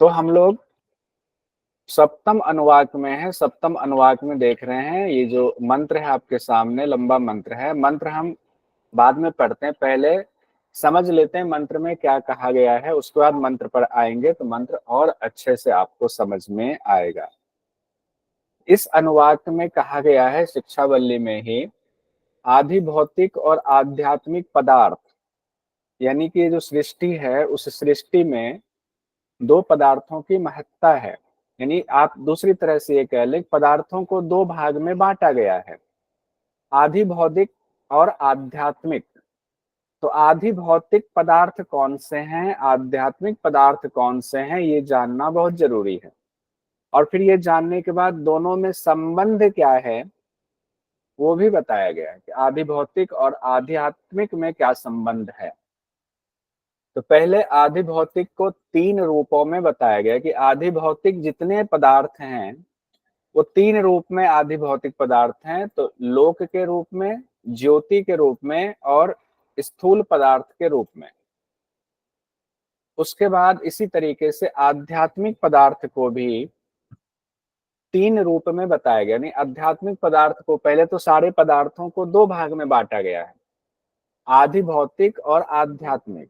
तो हम लोग सप्तम अनुवाक में है। सप्तम अनुवाक में देख रहे हैं, ये जो मंत्र है आपके सामने, लंबा मंत्र है। मंत्र हम बाद में पढ़ते हैं, पहले समझ लेते हैं मंत्र में क्या कहा गया है, उसके बाद मंत्र पर आएंगे तो मंत्र और अच्छे से आपको समझ में आएगा। इस अनुवाक में कहा गया है, शिक्षावल्ली में ही, आधि भौतिक और आध्यात्मिक पदार्थ, यानी कि ये जो सृष्टि है उस सृष्टि में दो पदार्थों की महत्ता है। यानी आप दूसरी तरह से ये कह लें, पदार्थों को दो भाग में बांटा गया है, आधि भौतिक और आध्यात्मिक। तो आधि भौतिक पदार्थ कौन से हैं, आध्यात्मिक पदार्थ कौन से हैं, ये जानना बहुत जरूरी है। और फिर ये जानने के बाद दोनों में संबंध क्या है वो भी बताया गया है कि आधि भौतिक और आध्यात्मिक में क्या संबंध है। तो पहले आधि भौतिक को तीन रूपों में बताया गया कि आधि भौतिक जितने पदार्थ हैं वो तीन रूप में आधि भौतिक पदार्थ हैं। तो लोक के रूप में, ज्योति के रूप में और स्थूल पदार्थ के रूप में। उसके बाद इसी तरीके से आध्यात्मिक पदार्थ को भी तीन रूप में बताया गया। नहीं, आध्यात्मिक पदार्थ को पहले तो सारे पदार्थों को दो भाग में बांटा गया है, आधि भौतिक और आध्यात्मिक।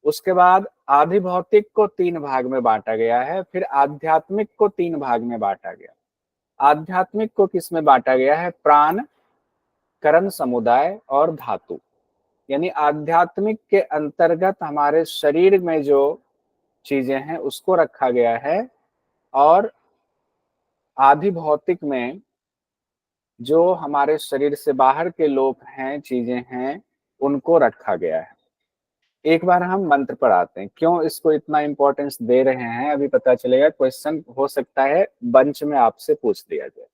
उसके बाद आधि भौतिक को तीन भाग में बांटा गया है, फिर आध्यात्मिक को तीन भाग में बांटा गया। आध्यात्मिक को किस में बांटा गया है, प्राण, करण समुदाय और धातु। यानी आध्यात्मिक के अंतर्गत हमारे शरीर में जो चीजें हैं उसको रखा गया है, और आधि भौतिक में जो हमारे शरीर से बाहर के लोक हैं, चीजें हैं, उनको रखा गया है। एक बार हम मंत्र पर आते हैं, क्यों इसको इतना इंपॉर्टेंस दे रहे हैं अभी पता चलेगा। क्वेश्चन हो सकता है बंच में आपसे पूछ दिया जाए।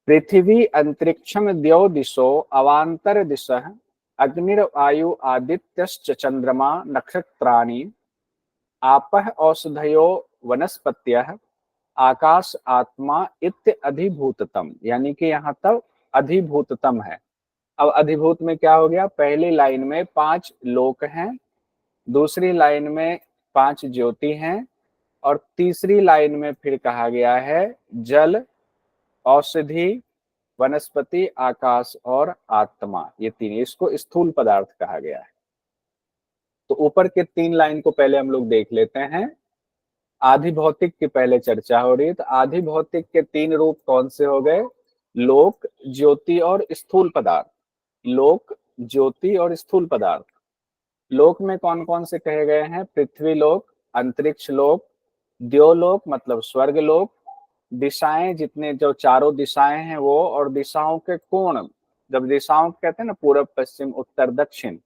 पृथ्वी अंतरिक्षम द्यौ दिशो अवांतर दिशः अग्निर्वायु आदित्यश्च चंद्रमा नक्षत्राणि आपः औषधयो वनस्पत्यः आकाश आत्मा इत्य अधिभूततम। यानी कि यहाँ तक अधिभूततम है। अब अधिभूत में क्या हो गया, पहली लाइन में पांच लोक हैं, दूसरी लाइन में पांच ज्योति हैं, और तीसरी लाइन में फिर कहा गया है जल, औषधि, वनस्पति, आकाश और आत्मा। ये तीन, इसको स्थूल पदार्थ कहा गया है। तो ऊपर के तीन लाइन को पहले हम लोग देख लेते हैं। आधि भौतिक की पहले चर्चा हो रही है। तो आधि भौतिक के तीन रूप कौन से हो गए, लोक, ज्योति और स्थूल पदार्थ। लोक, ज्योति और स्थूल पदार्थ। लोक में कौन कौन से कहे गए हैं, पृथ्वी लोक, अंतरिक्ष लोक, द्योलोक मतलब स्वर्ग लोक, दिशाएं जितने जो चारों दिशाएं हैं वो, और दिशाओं के कोण। जब दिशाओं कहते हैं ना, पूरब, पश्चिम, उत्तर, दक्षिण,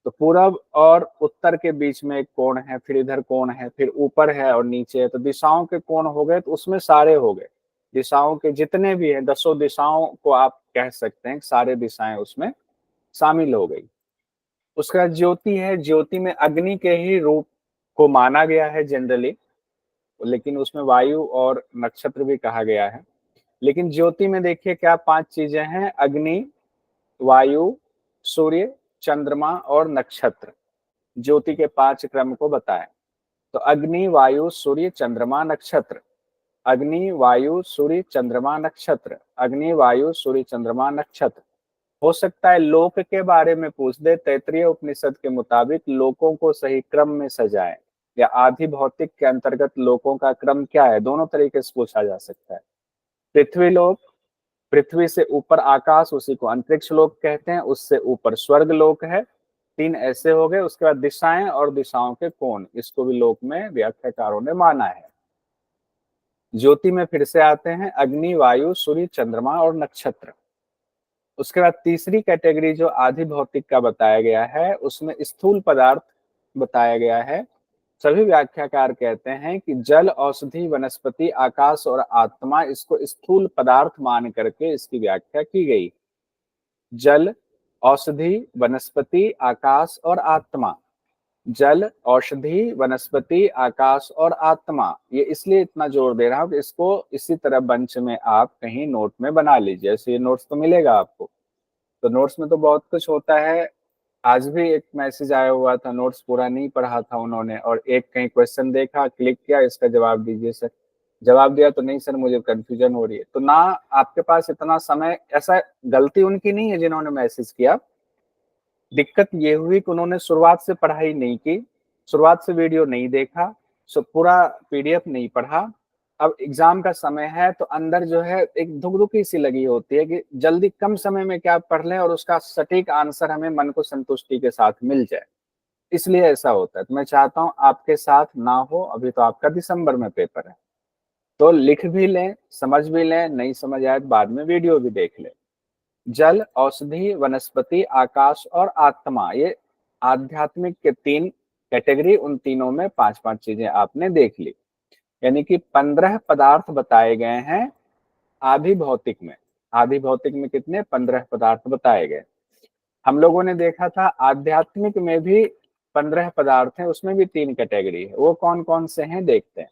तो पूरब और उत्तर के बीच में एक कोण है, फिर इधर कोण है, फिर ऊपर है और नीचे है। तो दिशाओं के कोण हो गए, तो उसमें सारे हो गए। दिशाओं के जितने भी हैं, दसों दिशाओं को आप कह सकते हैं, सारे दिशाएं उसमें शामिल हो गई। उसके बाद ज्योति है। ज्योति में अग्नि के ही रूप को माना गया है जनरली, लेकिन उसमें वायु और नक्षत्र भी कहा गया है। लेकिन ज्योति में देखिए क्या पांच चीजें हैं, अग्नि, वायु, सूर्य, चंद्रमा और नक्षत्र। ज्योति के पांच क्रम को बताएं। तो अग्नि, वायु, सूर्य, चंद्रमा, नक्षत्र। अग्नि, वायु, सूर्य, चंद्रमा, नक्षत्र। अग्नि, वायु, सूर्य, चंद्रमा, नक्षत्र। हो सकता है लोक के बारे में पूछ दे, तैत्तिरीय उपनिषद के मुताबिक लोकों को सही क्रम में सजाएं, या आधि भौतिक के अंतर्गत लोकों का क्रम क्या है, दोनों तरीके से पूछा जा सकता है। पृथ्वी लोक, पृथ्वी से ऊपर आकाश, उसी को अंतरिक्ष लोक कहते हैं, उससे ऊपर स्वर्ग लोक है। तीन ऐसे हो गए। उसके बाद दिशाएं और दिशाओं के कोण, इसको भी लोक में व्याख्याकारों ने माना है। ज्योति में फिर से आते हैं, अग्नि, वायु, सूर्य, चंद्रमा और नक्षत्र। उसके बाद तीसरी कैटेगरी जो आधि भौतिक का बताया गया है, उसमें स्थूल पदार्थ बताया गया है। सभी व्याख्याकार कहते हैं कि जल, औषधि, वनस्पति, आकाश और आत्मा, इसको स्थूल पदार्थ मान करके इसकी व्याख्या की गई। जल, औषधि, वनस्पति, आकाश और आत्मा। जल, औषधि, वनस्पति, आकाश और आत्मा। ये इसलिए इतना जोर दे रहा हूं कि इसको इसी तरह बंच में आप कहीं नोट में बना लीजिए। ऐसे ये नोट्स तो मिलेगा आपको, तो नोट्स में तो बहुत कुछ होता है, आज भी एक मैसेज आया हुआ था, नोट्स पूरा नहीं पढ़ा था उन्होंने, और एक कहीं क्वेश्चन देखा, क्लिक किया, इसका जवाब दीजिए सर। जवाब दिया तो नहीं सर, मुझे कंफ्यूजन हो रही है। तो ना आपके पास इतना समय, ऐसा गलती उनकी नहीं है जिन्होंने मैसेज किया, दिक्कत ये हुई कि उन्होंने शुरुआत से पढ़ाई नहीं की, शुरुआत से वीडियो नहीं देखा, सो पूरा पीडीएफ नहीं पढ़ा। अब एग्जाम का समय है तो अंदर जो है एक धुकधुकी सी लगी होती है कि जल्दी कम समय में क्या पढ़ लें और उसका सटीक आंसर हमें मन को संतुष्टि के साथ मिल जाए, इसलिए ऐसा होता है। तो मैं चाहता हूं आपके साथ ना हो, अभी तो आपका दिसंबर में पेपर है, तो लिख भी लें, समझ भी लें, नहीं समझ आए तो बाद में वीडियो भी देख लें। जल, औषधि, वनस्पति, आकाश और आत्मा, ये आध्यात्मिक के तीन कैटेगरी, उन तीनों में पांच पांच चीजें आपने देख ली, यानी कि 15 पदार्थ बताए गए हैं आधि भौतिक में। आधि भौतिक में कितने? 15 पदार्थ बताए गए। हम लोगों ने देखा था आध्यात्मिक में भी 15 पदार्थ हैं, उसमें भी तीन कैटेगरी है, वो कौन कौन से हैं देखते हैं।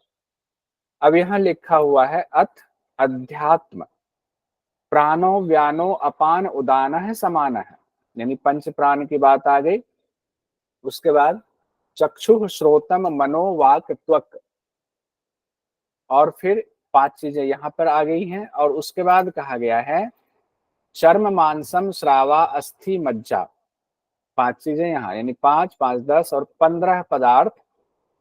अब यहाँ लिखा हुआ है अथ अध्यात्म प्राणो व्यानो अपान उदान है समान है, यानी पंच प्राण की बात आ गई। उसके बाद चक्षु श्रोतम मनो वाक त्वक, और फिर पांच चीजें यहाँ पर आ गई हैं। और उसके बाद कहा गया है चर्म मांसम श्रावा अस्थि मज्जा, पांच चीजें यहाँ, यानी पांच पांच 10 और 15 पदार्थ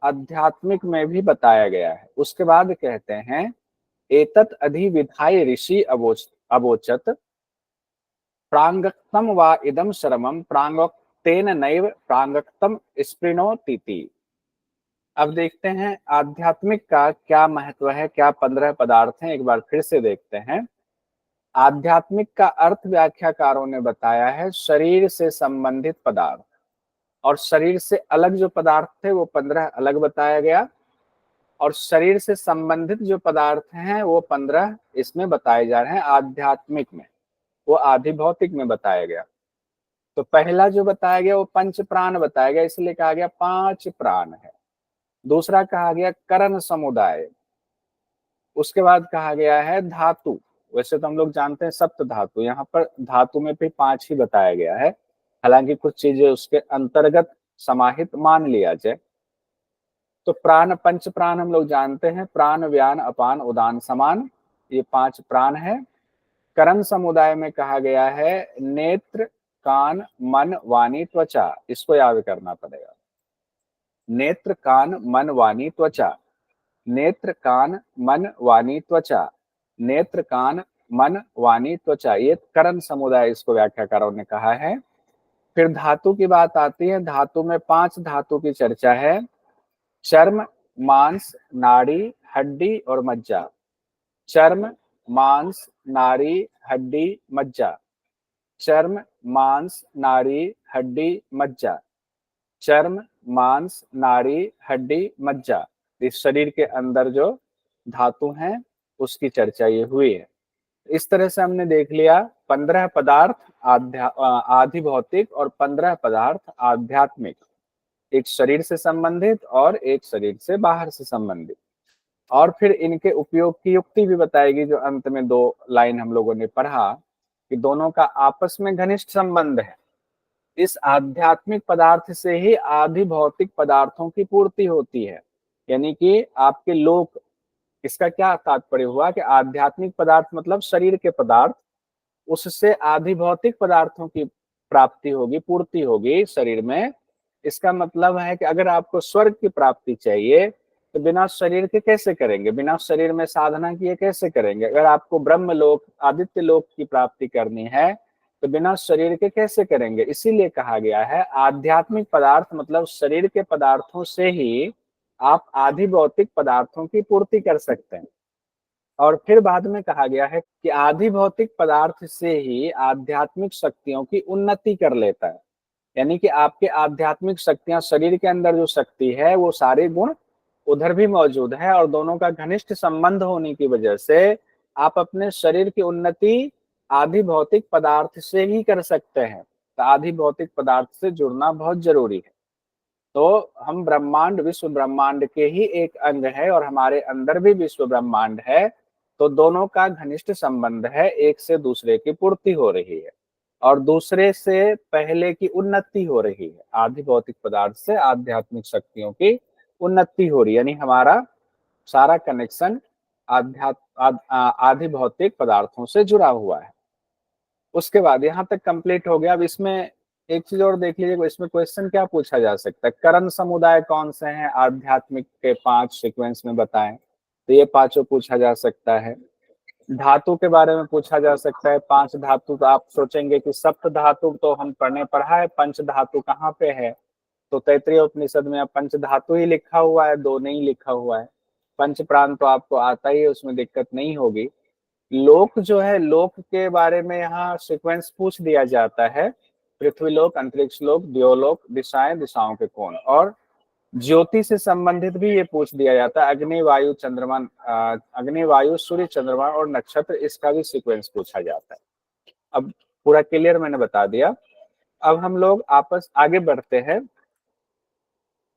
आध्यात्मिक में भी बताया गया है। उसके बाद कहते हैं एतत् अधिविधाय ऋषि अवोचत प्रांगक्तम वा इदम शरमम प्रांगोक्तेन नैव प्रांगक्तम स्पृणोतीति। अब देखते हैं आध्यात्मिक का क्या महत्व है, क्या 15 पदार्थ हैं, एक बार फिर से देखते हैं। आध्यात्मिक का अर्थ व्याख्याकारों ने बताया है शरीर से संबंधित पदार्थ, और शरीर से अलग जो पदार्थ थे वो 15 अलग बताया गया, और शरीर से संबंधित जो पदार्थ हैं वो 15 इसमें बताए जा रहे हैं आध्यात्मिक में, वो आधि भौतिक में बताया गया। तो पहला जो बताया गया वो पंच प्राण बताया गया, इसलिए कहा गया पांच प्राण है। दूसरा कहा गया करण समुदाय। उसके बाद कहा गया है धातु, वैसे तो हम लोग जानते हैं सप्त धातु, यहाँ पर धातु में भी पांच ही बताया गया है, हालांकि कुछ चीजें उसके अंतर्गत समाहित मान लिया जाए। तो प्राण, पंच प्राण हम लोग जानते हैं, प्राण व्यान अपान उदान समान, ये पांच प्राण है। करण समुदाय में कहा गया है नेत्र, कान, मन, वाणी, त्वचा, इसको याद करना पड़ेगा। नेत्र, कान, मन, वाणी, त्वचा, नेत्र, कान, मन, वाणी, त्वचा, नेत्र, कान, मन, वाणी, त्वचा, ये करण समुदाय इसको व्याख्याकारों ने कहा है। फिर धातु की बात आती है, धातु में पांच धातु की चर्चा है, चर्म, मांस, नाड़ी, हड्डी और मज्जा। चर्म, मांस, नाड़ी, हड्डी, मज्जा। चर्म, मांस, नाड़ी, हड्डी, मज्जा। चर्म, मांस, नाड़ी, हड्डी, मज्जा, इस शरीर के अंदर जो धातु हैं उसकी चर्चा ये हुई है। इस तरह से हमने देख लिया 15 पदार्थ आधि भौतिक और 15 पदार्थ आध्यात्मिक, एक शरीर से संबंधित और एक शरीर से बाहर से संबंधित। और फिर इनके उपयोग की युक्ति भी बताएगी, जो अंत में दो लाइन हम लोगों ने पढ़ा कि दोनों का आपस में घनिष्ठ संबंध है। इस आध्यात्मिक पदार्थ से ही आधि भौतिक पदार्थों की पूर्ति होती है, यानी कि आपके लोक, इसका क्या तात्पर्य हुआ कि आध्यात्मिक पदार्थ मतलब शरीर के पदार्थ, उससे आधि भौतिक पदार्थों की प्राप्ति होगी, पूर्ति होगी शरीर में। इसका मतलब है कि अगर आपको स्वर्ग की प्राप्ति चाहिए तो बिना शरीर के कैसे करेंगे, बिना शरीर में साधना किए कैसे करेंगे। अगर आपको ब्रह्म लोक, आदित्य लोक की प्राप्ति करनी है तो बिना शरीर के कैसे करेंगे। इसीलिए कहा गया है आध्यात्मिक पदार्थ मतलब शरीर के पदार्थों से ही आप आधि भौतिक पदार्थों की पूर्ति कर सकते हैं। और फिर बाद में कहा गया है कि आधि भौतिक पदार्थ से ही आध्यात्मिक शक्तियों की उन्नति कर लेता है, यानी कि आपके आध्यात्मिक शक्तियां, शरीर के अंदर जो शक्ति है वो सारे गुण उधर भी मौजूद है, और दोनों का घनिष्ठ संबंध होने की वजह से आप अपने शरीर की उन्नति आधि भौतिक पदार्थ से ही कर सकते हैं। तो आधि भौतिक पदार्थ से जुड़ना बहुत जरूरी है। तो हम ब्रह्मांड, विश्व ब्रह्मांड के ही एक अंग है, और हमारे अंदर भी विश्व ब्रह्मांड है, तो दोनों का घनिष्ठ संबंध है, एक से दूसरे की पूर्ति हो रही है। और दूसरे से पहले की उन्नति हो रही है। आदि भौतिक पदार्थ से आध्यात्मिक शक्तियों की उन्नति हो रही है, यानी हमारा सारा कनेक्शन आदि भौतिक पदार्थों से जुड़ा हुआ है। उसके बाद यहाँ तक कंप्लीट हो गया। अब इसमें एक चीज और देख लीजिए, इसमें क्वेश्चन क्या पूछा जा सकता है, करण समुदाय कौन से हैं आध्यात्मिक के 5 सीक्वेंस में बताएं, तो ये पांचों पूछा जा सकता है। धातु के बारे में पूछा जा सकता है, 5 धातु, तो आप सोचेंगे कि सप्त धातु तो हम पढ़ा है, पंच धातु कहाँ पे है, तो तैत्रीय उपनिषद में अब पंच धातु ही लिखा हुआ है, 2 नहीं लिखा हुआ है। पंच प्राण तो आपको आता ही है, उसमें दिक्कत नहीं होगी। लोक जो है, लोक के बारे में यहाँ सीक्वेंस पूछ दिया जाता है, पृथ्वी लोक, अंतरिक्ष लोक, द्योलोक, दिशाएं, दिशाओं के कोण, और ज्योति से संबंधित भी ये पूछ दिया जाता है, अग्नि वायु चंद्रमा, अग्नि वायु सूर्य चंद्रमा और नक्षत्र, इसका भी सीक्वेंस पूछा जाता है। अब पूरा क्लियर मैंने बता दिया। अब हम लोग आपस आगे बढ़ते हैं।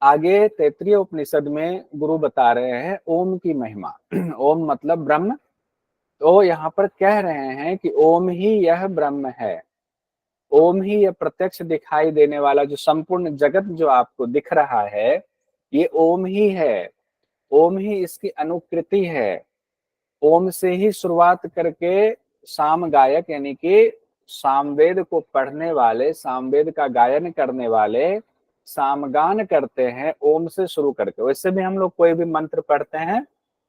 आगे तैत्रीय उपनिषद में गुरु बता रहे हैं ओम की महिमा। ओम मतलब ब्रह्म, तो यहाँ पर कह रहे हैं कि ओम ही यह ब्रह्म है, ओम ही यह प्रत्यक्ष दिखाई देने वाला जो संपूर्ण जगत जो आपको दिख रहा है, ये ओम ही है, ओम ही इसकी अनुकृति है। ओम से ही शुरुआत करके साम गायक, यानी कि सामवेद को पढ़ने वाले, सामवेद का गायन करने वाले सामगान करते हैं ओम से शुरू करके। वैसे भी हम लोग कोई भी मंत्र पढ़ते हैं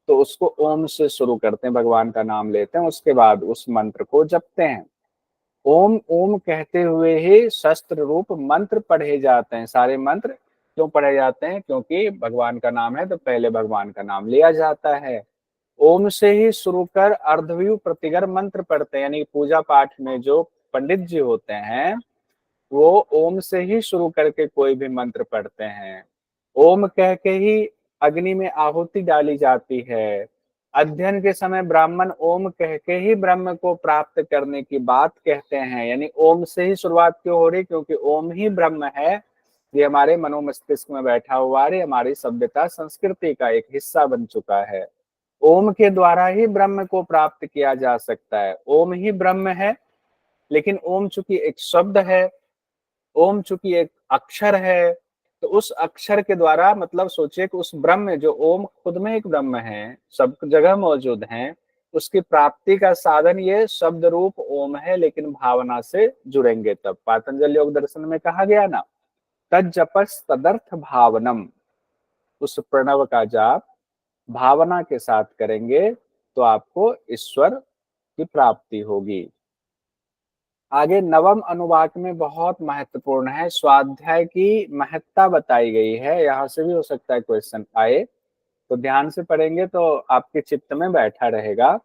तो उसको ओम से शुरू करते हैं, भगवान का नाम लेते हैं, उसके बाद उस मंत्र को जपते हैं। ओम ओम कहते हुए ही शस्त्र रूप मंत्र पढ़े जाते हैं। सारे मंत्र क्यों पढ़े जाते हैं, क्योंकि भगवान का नाम है तो पहले भगवान का नाम लिया जाता है। ओम से ही शुरू कर अर्धव्यू प्रतिगर मंत्र पढ़ते हैं, यानी पूजा पाठ में जो पंडित जी होते हैं वो ओम से ही शुरू करके कोई भी मंत्र पढ़ते हैं। ओम कह के ही अग्नि में आहुति डाली जाती है। अध्ययन के समय ब्राह्मण ओम कह के ही ब्रह्म को प्राप्त करने की बात कहते हैं, यानी ओम से ही शुरुआत क्यों हो रही, क्योंकि ओम ही ब्रह्म है। ये हमारे मनोमस्तिष्क में बैठा हुआ है, हमारी सभ्यता संस्कृति का एक हिस्सा बन चुका है। ओम के द्वारा ही ब्रह्म को प्राप्त किया जा सकता है। ओम ही ब्रह्म है, लेकिन ओम चूंकि एक शब्द है, ओम चूंकि एक अक्षर है, तो उस अक्षर के द्वारा, मतलब सोचिए कि उस ब्रह्म, जो ओम खुद में एक ब्रह्म है, सब जगह मौजूद है, उसकी प्राप्ति का साधन ये शब्द रूप ओम है, लेकिन भावना से जुड़ेंगे तब। पातंजलि योग दर्शन में कहा गया ना, तज्जपस तदर्थ भावनम, उस प्रणव का जाप भावना के साथ करेंगे तो आपको ईश्वर की प्राप्ति होगी। आगे नवम अनुवाक में बहुत महत्वपूर्ण है, स्वाध्याय की महत्ता बताई गई है, यहां से भी हो सकता है क्वेश्चन आए, तो ध्यान से पढ़ेंगे तो आपके चित्त में बैठा रहेगा।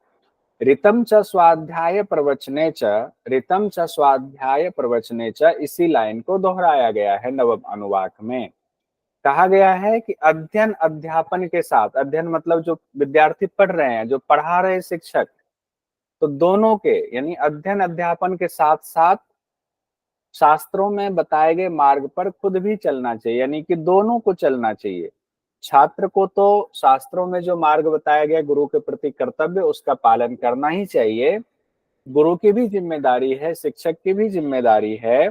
ऋतम च स्वाध्याय प्रवचने च, ऋतम च स्वाध्याय प्रवचने च, इसी लाइन को दोहराया गया है नवम अनुवाक में। कहा गया है कि अध्ययन अध्यापन के साथ, अध्ययन मतलब जो विद्यार्थी पढ़ रहे हैं, जो पढ़ा रहे शिक्षक, तो दोनों के, यानी अध्ययन अध्यापन के साथ साथ शास्त्रों में बताए गए मार्ग पर खुद भी चलना चाहिए, यानी कि दोनों को चलना चाहिए। छात्र को तो शास्त्रों में जो मार्ग बताया गया गुरु के प्रति कर्तव्य, उसका पालन करना ही चाहिए। गुरु की भी जिम्मेदारी है, शिक्षक की भी जिम्मेदारी है,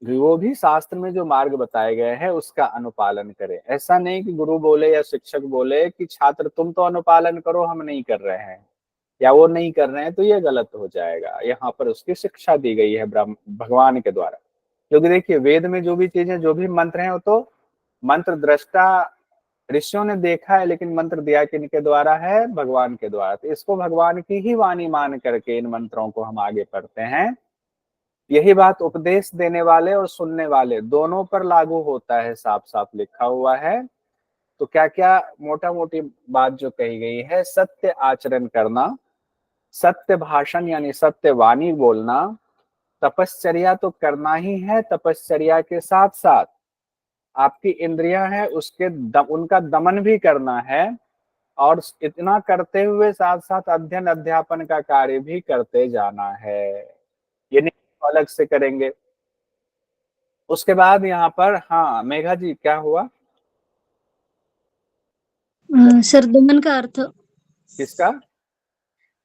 वो भी शास्त्र में जो मार्ग बताए गए हैं उसका अनुपालन करे। ऐसा नहीं कि गुरु बोले या शिक्षक बोले कि छात्र तुम तो अनुपालन करो, हम नहीं कर रहे हैं, या वो नहीं कर रहे हैं, तो ये गलत हो जाएगा। यहाँ पर उसकी शिक्षा दी गई है ब्रह्म भगवान के द्वारा। क्योंकि देखिए वेद में जो भी चीजें, जो भी मंत्र हैं, वो तो मंत्र दृष्टा ऋषियों ने देखा है, लेकिन मंत्र दिया किनके द्वारा है, भगवान के द्वारा। तो इसको भगवान की ही वाणी मान करके इन मंत्रों को हम आगे पढ़ते हैं। यही बात उपदेश देने वाले और सुनने वाले दोनों पर लागू होता है, साफ साफ लिखा हुआ है। तो क्या क्या मोटा मोटी बात जो कही गई है, सत्य आचरण करना, सत्य भाषण यानी सत्य वाणी बोलना, तपश्चर्या तो करना ही है, तपश्चर्या के साथ साथ आपकी इंद्रियां हैं उसके उनका दमन भी करना है, और इतना करते हुए साथ साथ अध्ययन अध्यापन का कार्य भी करते जाना है। ये नहीं अलग से करेंगे। उसके बाद यहाँ पर, हाँ मेघा जी क्या हुआ? सर दमन का अर्थ किसका?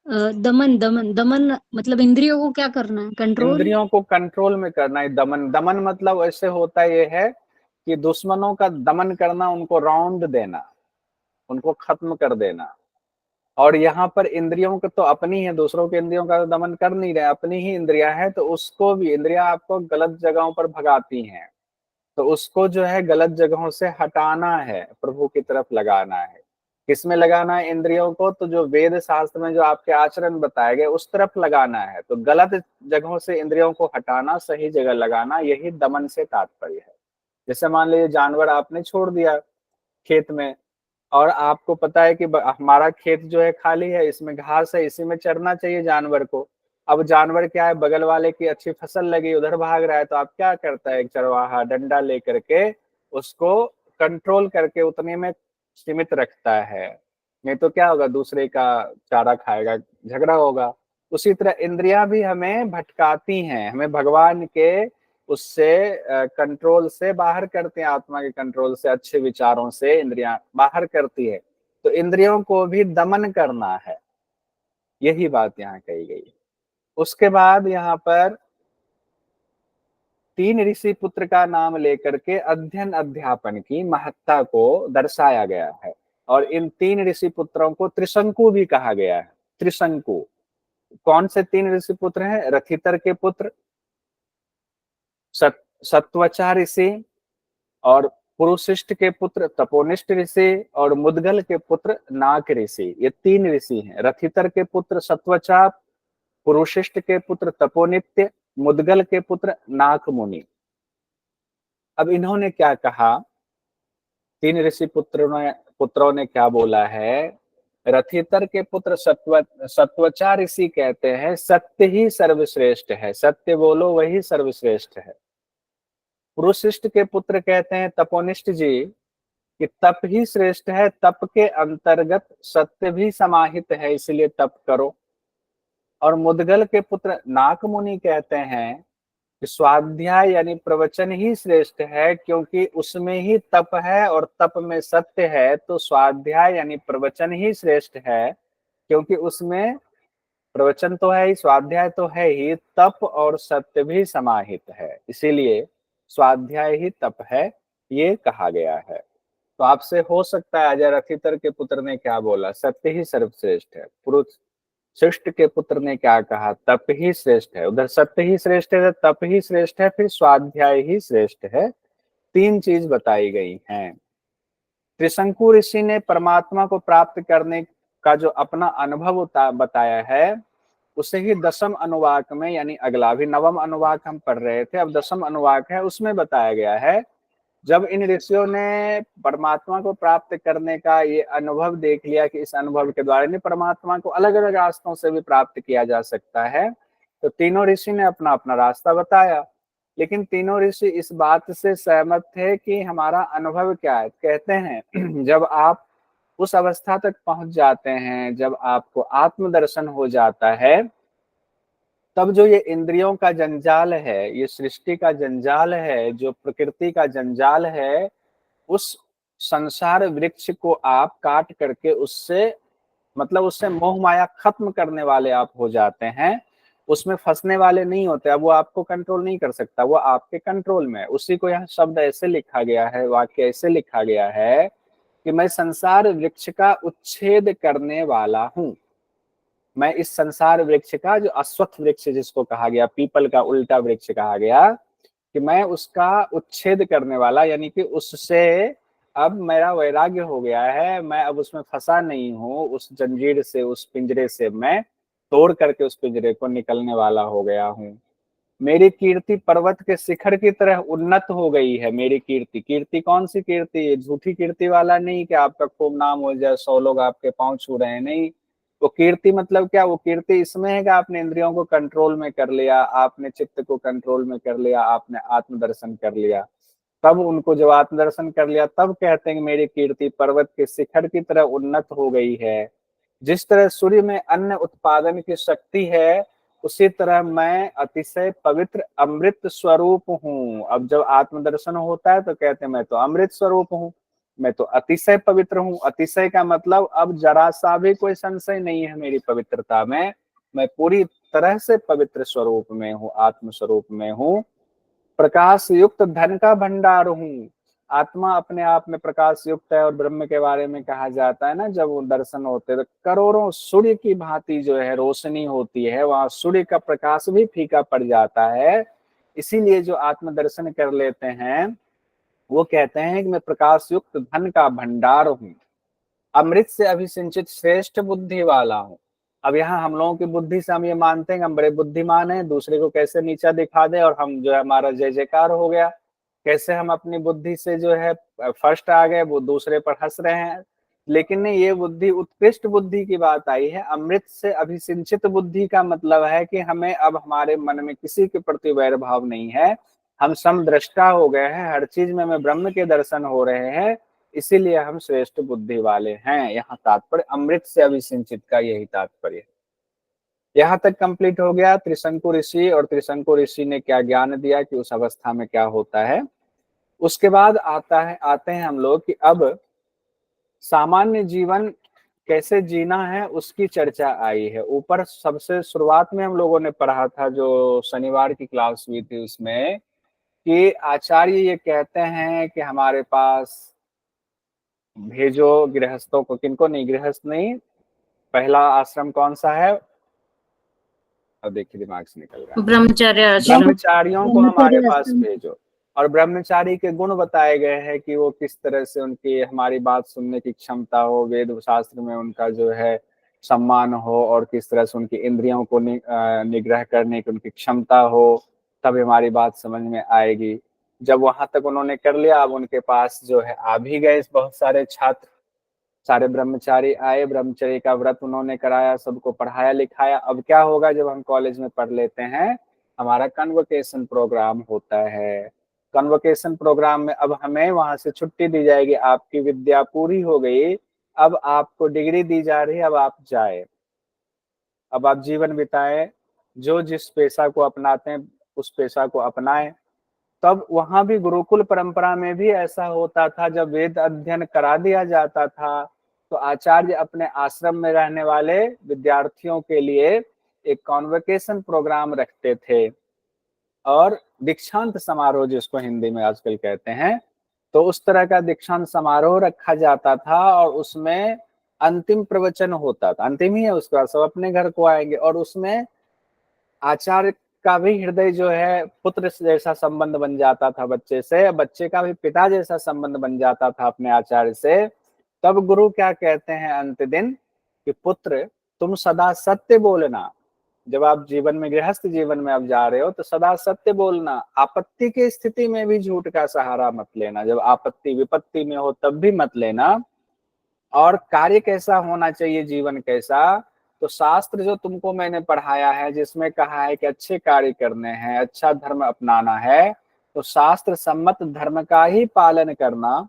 दमन दमन दमन मतलब इंद्रियों को क्या करना है, कंट्रोल। इंद्रियों को कंट्रोल में करना है। दमन, दमन मतलब ऐसे होता ये है कि दुश्मनों का दमन करना, उनको राउंड देना, उनको खत्म कर देना। और यहाँ पर इंद्रियों को तो अपनी है, दूसरों के इंद्रियों का तो दमन कर नहीं रहे, अपनी ही इंद्रियां है, तो उसको भी, इंद्रियां आपको गलत जगहों पर भगाती हैं, तो उसको जो है गलत जगहों से हटाना है, प्रभु की तरफ लगाना है। किसमें लगाना है इंद्रियों को? तो जो वेद शास्त्र में जो आपके आचरण बताए गए उस तरफ लगाना है। तो गलत जगहों से इंद्रियों को हटाना, सही जगह लगाना, यही दमन से तात्पर्य है। जैसे मान लीजिए जानवर आपने छोड़ दिया खेत में, और आपको पता है कि हमारा खेत जो है खाली है, इसमें घास है, इसी में चरना चाहिए जानवर को। अब जानवर क्या है, बगल वाले की अच्छी फसल लगी, उधर भाग रहा है, तो आप क्या करता है, एक चरवाहा डंडा लेकर के उसको कंट्रोल करके उतने में सीमित रखता है। नहीं तो क्या होगा, दूसरे का चारा खाएगा, झगड़ा होगा। उसी तरह इंद्रियां भी हमें भटकाती हैं, हमें भगवान के उससे कंट्रोल से बाहर करते हैं, आत्मा के कंट्रोल से, अच्छे विचारों से इंद्रियां बाहर करती है। तो इंद्रियों को भी दमन करना है, यही बात यहाँ कही गई। उसके बाद यहाँ पर तीन ऋषि पुत्र का नाम लेकर के अध्ययन अध्यापन की महत्ता को दर्शाया गया है। और इन तीन ऋषि पुत्रों को त्रिशंकु भी कहा गया है। त्रिशंकु कौन से तीन ऋषि पुत्र हैं? रथितर के पुत्र सत्वचा ऋषि, और पुरुषिष्ट के पुत्र तपोनिष्ठ ऋषि, और मुदगल के पुत्र नाक ऋषि। ये तीन ऋषि हैं। रथितर के पुत्र सत्वचा, पुरुषिष्ट के पुत्र तपोनित्य, मुदगल के पुत्र नाक मुनि। अब इन्होंने क्या कहा, तीन ऋषि पुत्रों ने क्या बोला है? रथितर के पुत्र सत्वचा ऋषि कहते हैं सत्य ही सर्वश्रेष्ठ है, सत्य बोलो वही सर्वश्रेष्ठ है। पुरुषिष्ट के पुत्र कहते हैं तपोनिष्ठ जी कि तप ही श्रेष्ठ है, तप के अंतर्गत सत्य भी समाहित है, इसलिए तप करो। और मुदगल के पुत्र नाक मुनि कहते हैं कि स्वाध्याय यानी प्रवचन ही श्रेष्ठ है, क्योंकि उसमें ही तप है और तप में सत्य है, तो स्वाध्याय यानी प्रवचन ही श्रेष्ठ है, क्योंकि उसमें प्रवचन तो है ही, स्वाध्याय तो है ही, तप और सत्य भी समाहित है, इसीलिए स्वाध्याय ही तप है, ये कहा गया है। तो आपसे हो सकता है अजय रथितर के पुत्र ने क्या बोला, सत्य ही सर्वश्रेष्ठ है। पुरुष शिष्ट के पुत्र ने क्या कहा, तप ही श्रेष्ठ है। उधर सत्य ही श्रेष्ठ है, तप ही श्रेष्ठ है, फिर स्वाध्याय ही श्रेष्ठ है। तीन चीज बताई गई हैं। त्रिशंकु ऋषि ने परमात्मा को प्राप्त करने का जो अपना अनुभव बताया है, उसे ही दसम अनुवाक में, यानी अगला भी नवम अनुवाक हम पढ़ रहे थे, अब दसम अनुवाक है, उसमें बताया गया है। जब इन ऋषियों ने परमात्मा को प्राप्त करने का ये अनुभव देख लिया कि इस अनुभव के द्वारा नहीं, परमात्मा को अलग अलग रास्तों से भी प्राप्त किया जा सकता है, तो तीनों ऋषि ने अपना अपना रास्ता बताया। लेकिन तीनों ऋषि इस बात से सहमत थे कि हमारा अनुभव क्या है। कहते हैं जब आप उस अवस्था तक पहुंच जाते हैं, जब आपको आत्मदर्शन हो जाता है, तब जो ये इंद्रियों का जंजाल है, ये सृष्टि का जंजाल है, जो प्रकृति का जंजाल है, उस संसार वृक्ष को आप काट करके उससे, मतलब उससे मोह माया खत्म करने वाले आप हो जाते हैं। उसमें फंसने वाले नहीं होते। अब वो आपको कंट्रोल नहीं कर सकता, वो आपके कंट्रोल में है। उसी को यहाँ शब्द ऐसे लिखा गया है, वाक्य ऐसे लिखा गया है कि मैं संसार वृक्ष का उच्छेद करने वाला हूं। मैं इस संसार वृक्ष का, जो अश्वत्थ वृक्ष जिसको कहा गया, पीपल का उल्टा वृक्ष कहा गया, कि मैं उसका उच्छेद करने वाला, यानी कि उससे अब मेरा वैराग्य हो गया है, मैं अब उसमें फंसा नहीं हूँ, उस जंजीर से, उस पिंजरे से मैं तोड़ करके उस पिंजरे को निकलने वाला हो गया हूँ। मेरी कीर्ति पर्वत के शिखर की तरह उन्नत हो गई है। मेरी कीर्ति, कीर्ति कौन सी कीर्ति? ये झूठी कीर्ति वाला नहीं कि आपका खूब नाम हो जाए, 100 लोग आपके पांव छू रहे हैं, नहीं। वो कीर्ति मतलब क्या? वो कीर्ति इसमें है कि आपने इंद्रियों को कंट्रोल में कर लिया, आपने चित्त को कंट्रोल में कर लिया, आपने आत्मदर्शन कर लिया। तब उनको जब आत्मदर्शन कर लिया, तब कहते हैं कि मेरी कीर्ति पर्वत के शिखर की तरह उन्नत हो गई है। जिस तरह सूर्य में अन्न उत्पादन की शक्ति है, उसी तरह मैं अतिशय पवित्र अमृत स्वरूप हूँ। अब जब आत्मदर्शन होता है तो कहते हैं मैं तो अमृत स्वरूप हूँ। मैं तो अतिशय पवित्र हूँ। अतिशय का मतलब अब जरा सा भी कोई संशय नहीं है मेरी पवित्रता में। मैं पूरी तरह से पवित्र स्वरूप में हूँ, आत्म स्वरूप में हूँ। प्रकाश युक्त धन का भंडार हूँ। आत्मा अपने आप में प्रकाश युक्त है। और ब्रह्म के बारे में कहा जाता है ना, जब वो दर्शन होते हैं तो करोड़ों सूर्य की भांति जो है रोशनी होती है, वहां सूर्य का प्रकाश भी फीका पड़ जाता है। इसीलिए जो आत्म दर्शन कर लेते हैं वो कहते हैं कि मैं प्रकाश युक्त धन का भंडार हूँ, अमृत से अभिसिंचित श्रेष्ठ बुद्धि वाला हूँ। अब यहाँ हम लोगों की बुद्धि से हम ये मानते हैं कि हम बड़े बुद्धिमान हैं, दूसरे को कैसे नीचा दिखा दे और हम जो है हमारा जय जयकार हो गया। कैसे हम अपनी बुद्धि से जो है फर्स्ट आ गए, वो दूसरे पर हंस रहे हैं। लेकिन नहीं, ये बुद्धि उत्कृष्ट बुद्धि की बात आई है। अमृत से अभिसिंचित बुद्धि का मतलब है कि हमें अब हमारे मन में किसी के प्रति वैर भाव नहीं है। हम समदृष्टा हो गए हैं, हर चीज में हमें ब्रह्म के दर्शन हो रहे हैं। इसीलिए हम श्रेष्ठ बुद्धि वाले हैं। यहाँ तात्पर्य अमृत से अभिसिंचित का यही तात्पर्य है। यहाँ तक कंप्लीट हो गया त्रिशंकु ऋषि। और त्रिशंकु ऋषि ने क्या ज्ञान दिया कि उस अवस्था में क्या होता है। उसके बाद आते हैं हम लोग कि अब सामान्य जीवन कैसे जीना है उसकी चर्चा आई है। ऊपर सबसे शुरुआत में हम लोगों ने पढ़ा था, जो शनिवार की क्लास हुई थी उसमें, कि आचार्य ये कहते हैं कि हमारे पास भेजो गृहस्थों को। किनको नहीं? गृहस्थ नहीं। पहला आश्रम कौन सा है? अब देखिए दिमाग से निकल रहा है। ब्रह्मचर्य आश्रम। ब्रह्मचारियों को हमारे ब्रह्मचर्य पास आश्रम। भेजो। और ब्रह्मचारी के गुण बताए गए हैं कि वो किस तरह से उनकी हमारी बात सुनने की क्षमता हो, वेद शास्त्र में उनका जो है सम्मान हो, और किस तरह से उनकी इंद्रियों को निग्रह करने की उनकी क्षमता हो, तब हमारी बात समझ में आएगी। जब वहां तक उन्होंने कर लिया, अब उनके पास जो है आ भी गए बहुत सारे छात्र, सारे ब्रह्मचारी आए, ब्रह्मचर्य का व्रत उन्होंने कराया, सबको पढ़ाया लिखाया। अब क्या होगा, जब हम कॉलेज में पढ़ लेते हैं, हमारा कन्वोकेशन प्रोग्राम होता है। कन्वोकेशन प्रोग्राम में अब हमें वहां से छुट्टी दी जाएगी, आपकी विद्या पूरी हो गई, अब आपको डिग्री दी जा रही है, अब आप जाए, अब आप जीवन बिताएं, जो जिस पेशा को अपनाते हैं उस पेशा को अपनाएं। तब वहां भी गुरुकुल परंपरा में भी ऐसा होता था, जब वेद अध्ययन करा दिया जाता था तो आचार्य अपने आश्रम में रहने वाले विद्यार्थियों के लिए एक कॉन्वोकेशन प्रोग्राम रखते थे, और दीक्षांत समारोह जिसको हिंदी में आजकल कहते हैं, तो उस तरह का दीक्षांत समारोह रखा जाता था। और उसमें अंतिम प्रवचन होता था, अंतिम ही है, उसके बाद सब अपने घर को आएंगे। और उसमें आचार्य का भी हृदय जो है पुत्र जैसा संबंध बन जाता था बच्चे से, बच्चे का भी पिता जैसा संबंध बन जाता था अपने आचार्य से। तब गुरु क्या कहते हैं अंत दिन कि पुत्र तुम सदा सत्य बोलना। जब आप जीवन में, गृहस्थ जीवन में आप जा रहे हो, तो सदा सत्य बोलना। आपत्ति की स्थिति में भी झूठ का सहारा मत लेना, जब आपत्ति विपत्ति में हो तब भी मत लेना। और कार्य कैसा होना चाहिए, जीवन कैसा, तो शास्त्र जो तुमको मैंने पढ़ाया है, जिसमें कहा है कि अच्छे कार्य करने हैं, अच्छा धर्म अपनाना है, तो शास्त्र सम्मत धर्म का ही पालन करना।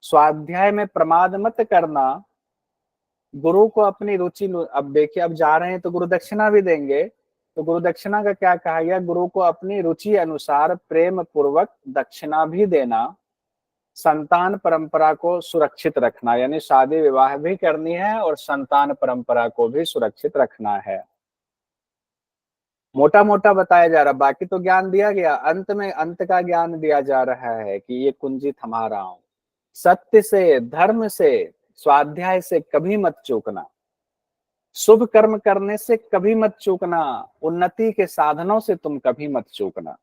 स्वाध्याय में प्रमाद मत करना। गुरु को अपनी रुचि, अब देखिए अब जा रहे हैं तो गुरु दक्षिणा भी देंगे, तो गुरु दक्षिणा का क्या कहा गया, गुरु को अपनी रुचि अनुसार प्रेम पूर्वक दक्षिणा भी देना। संतान परंपरा को सुरक्षित रखना, यानी शादी विवाह भी करनी है और संतान परंपरा को भी सुरक्षित रखना है। मोटा मोटा बताया जा रहा, बाकी तो ज्ञान दिया गया। अंत में अंत का ज्ञान दिया जा रहा है कि ये कुंजी थमा रहा हूं। सत्य से, धर्म से, स्वाध्याय से कभी मत चूकना। शुभ कर्म करने से कभी मत चूकना। उन्नति के साधनों से तुम कभी मत चूकना।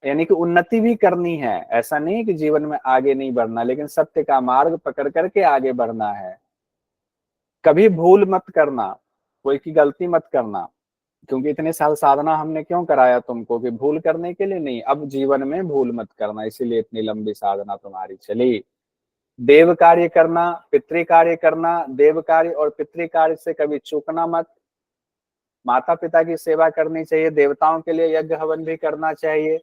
यानी कि उन्नति भी करनी है, ऐसा नहीं कि जीवन में आगे नहीं बढ़ना, लेकिन सत्य का मार्ग पकड़ करके आगे बढ़ना है। कभी भूल मत करना, कोई की गलती मत करना, क्योंकि इतने साल साधना हमने क्यों कराया तुमको, कि भूल करने के लिए नहीं, अब जीवन में भूल मत करना, इसीलिए इतनी लंबी साधना तुम्हारी चली। देव कार्य करना, पितृ कार्य करना, देव कार्य और पितृ कार्य से कभी चूकना मत। माता पिता की सेवा करनी चाहिए, देवताओं के लिए यज्ञ हवन भी करना चाहिए।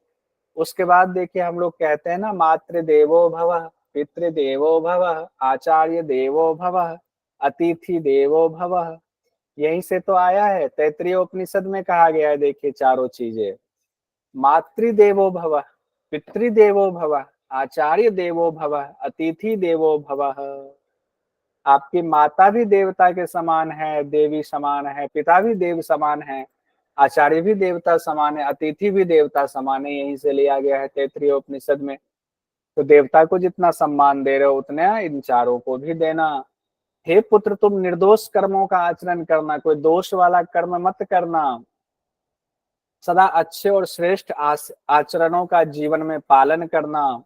उसके बाद देखिए हम लोग कहते हैं ना, मातृ देवो भवः, पितृ देवो भवः, आचार्य देवो भवः, अतिथि देवो भवः। यहीं से तो आया है, तैत्तिरीय उपनिषद में कहा गया है। देखिए चारों चीजें, मातृदेवो भवः, पितृदेवो भवः, आचार्य देवो भवः, अतिथि देवो भवः। आपकी माता भी देवता के समान है, देवी समान है, पिता भी देव समान है, आचार्य भी देवता समान है, अतिथि भी देवता समान है। यहीं से लिया गया है तैत्तिरीय उपनिषद में। तो देवता को जितना सम्मान दे रहे हो उतना इन चारों को भी देना। हे पुत्र, तुम निर्दोष कर्मों का आचरण करना, कोई दोष वाला कर्म मत करना। सदा अच्छे और श्रेष्ठ आचरणों का जीवन में पालन करना,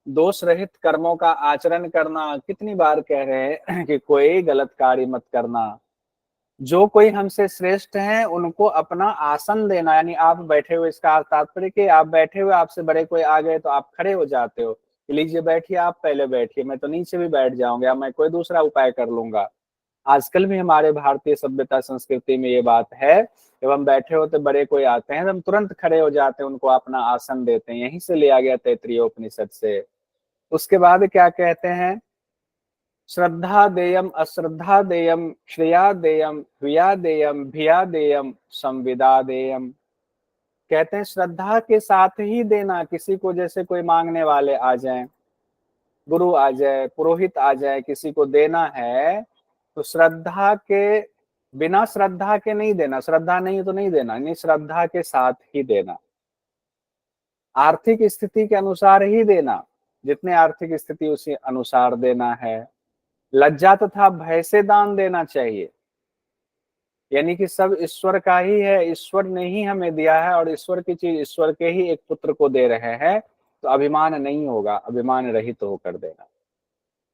दोष रहित कर्मों का आचरण करना। कितनी बार कह रहे हैं कि कोई गलत कार्य मत करना। जो कोई हमसे श्रेष्ठ हैं उनको अपना आसन देना, यानी आप बैठे हुए, इसका तात्पर्य कि आप बैठे हुए, आपसे बड़े कोई आ गए तो आप खड़े हो जाते हो, लीजिए बैठिए, आप पहले बैठिए, मैं तो नीचे भी बैठ जाऊंगा, मैं कोई दूसरा उपाय कर लूंगा। आजकल भी हमारे भारतीय सभ्यता संस्कृति में ये बात है, जब हम बैठे होते बड़े कोई आते हैं तो हम तुरंत खड़े हो जाते हैं, उनको अपना आसन देते हैं। यहीं से लिया गया तैत्तिरीय उपनिषद से। उसके बाद क्या कहते हैं, श्रद्धा देयम अश्रद्धा देयम श्रेया देयम ह्रिया देयम भिया देयम संविदा देयम। कहते हैं श्रद्धा के साथ ही देना। किसी को, जैसे कोई मांगने वाले आ जाएं, गुरु आ जाए, पुरोहित आ जाए, किसी को देना है तो श्रद्धा के बिना, श्रद्धा के नहीं देना, श्रद्धा नहीं तो नहीं देना, नहीं, श्रद्धा के साथ ही देना। आर्थिक स्थिति के अनुसार ही देना, जितने आर्थिक स्थिति उसी अनुसार देना है। लज्जा तथा भय से दान देना चाहिए, यानी कि सब ईश्वर का ही है, ईश्वर ने ही हमें दिया है और ईश्वर की चीज ईश्वर के ही एक पुत्र को दे रहे हैं, तो अभिमान नहीं होगा, अभिमान रहित तो होकर देना।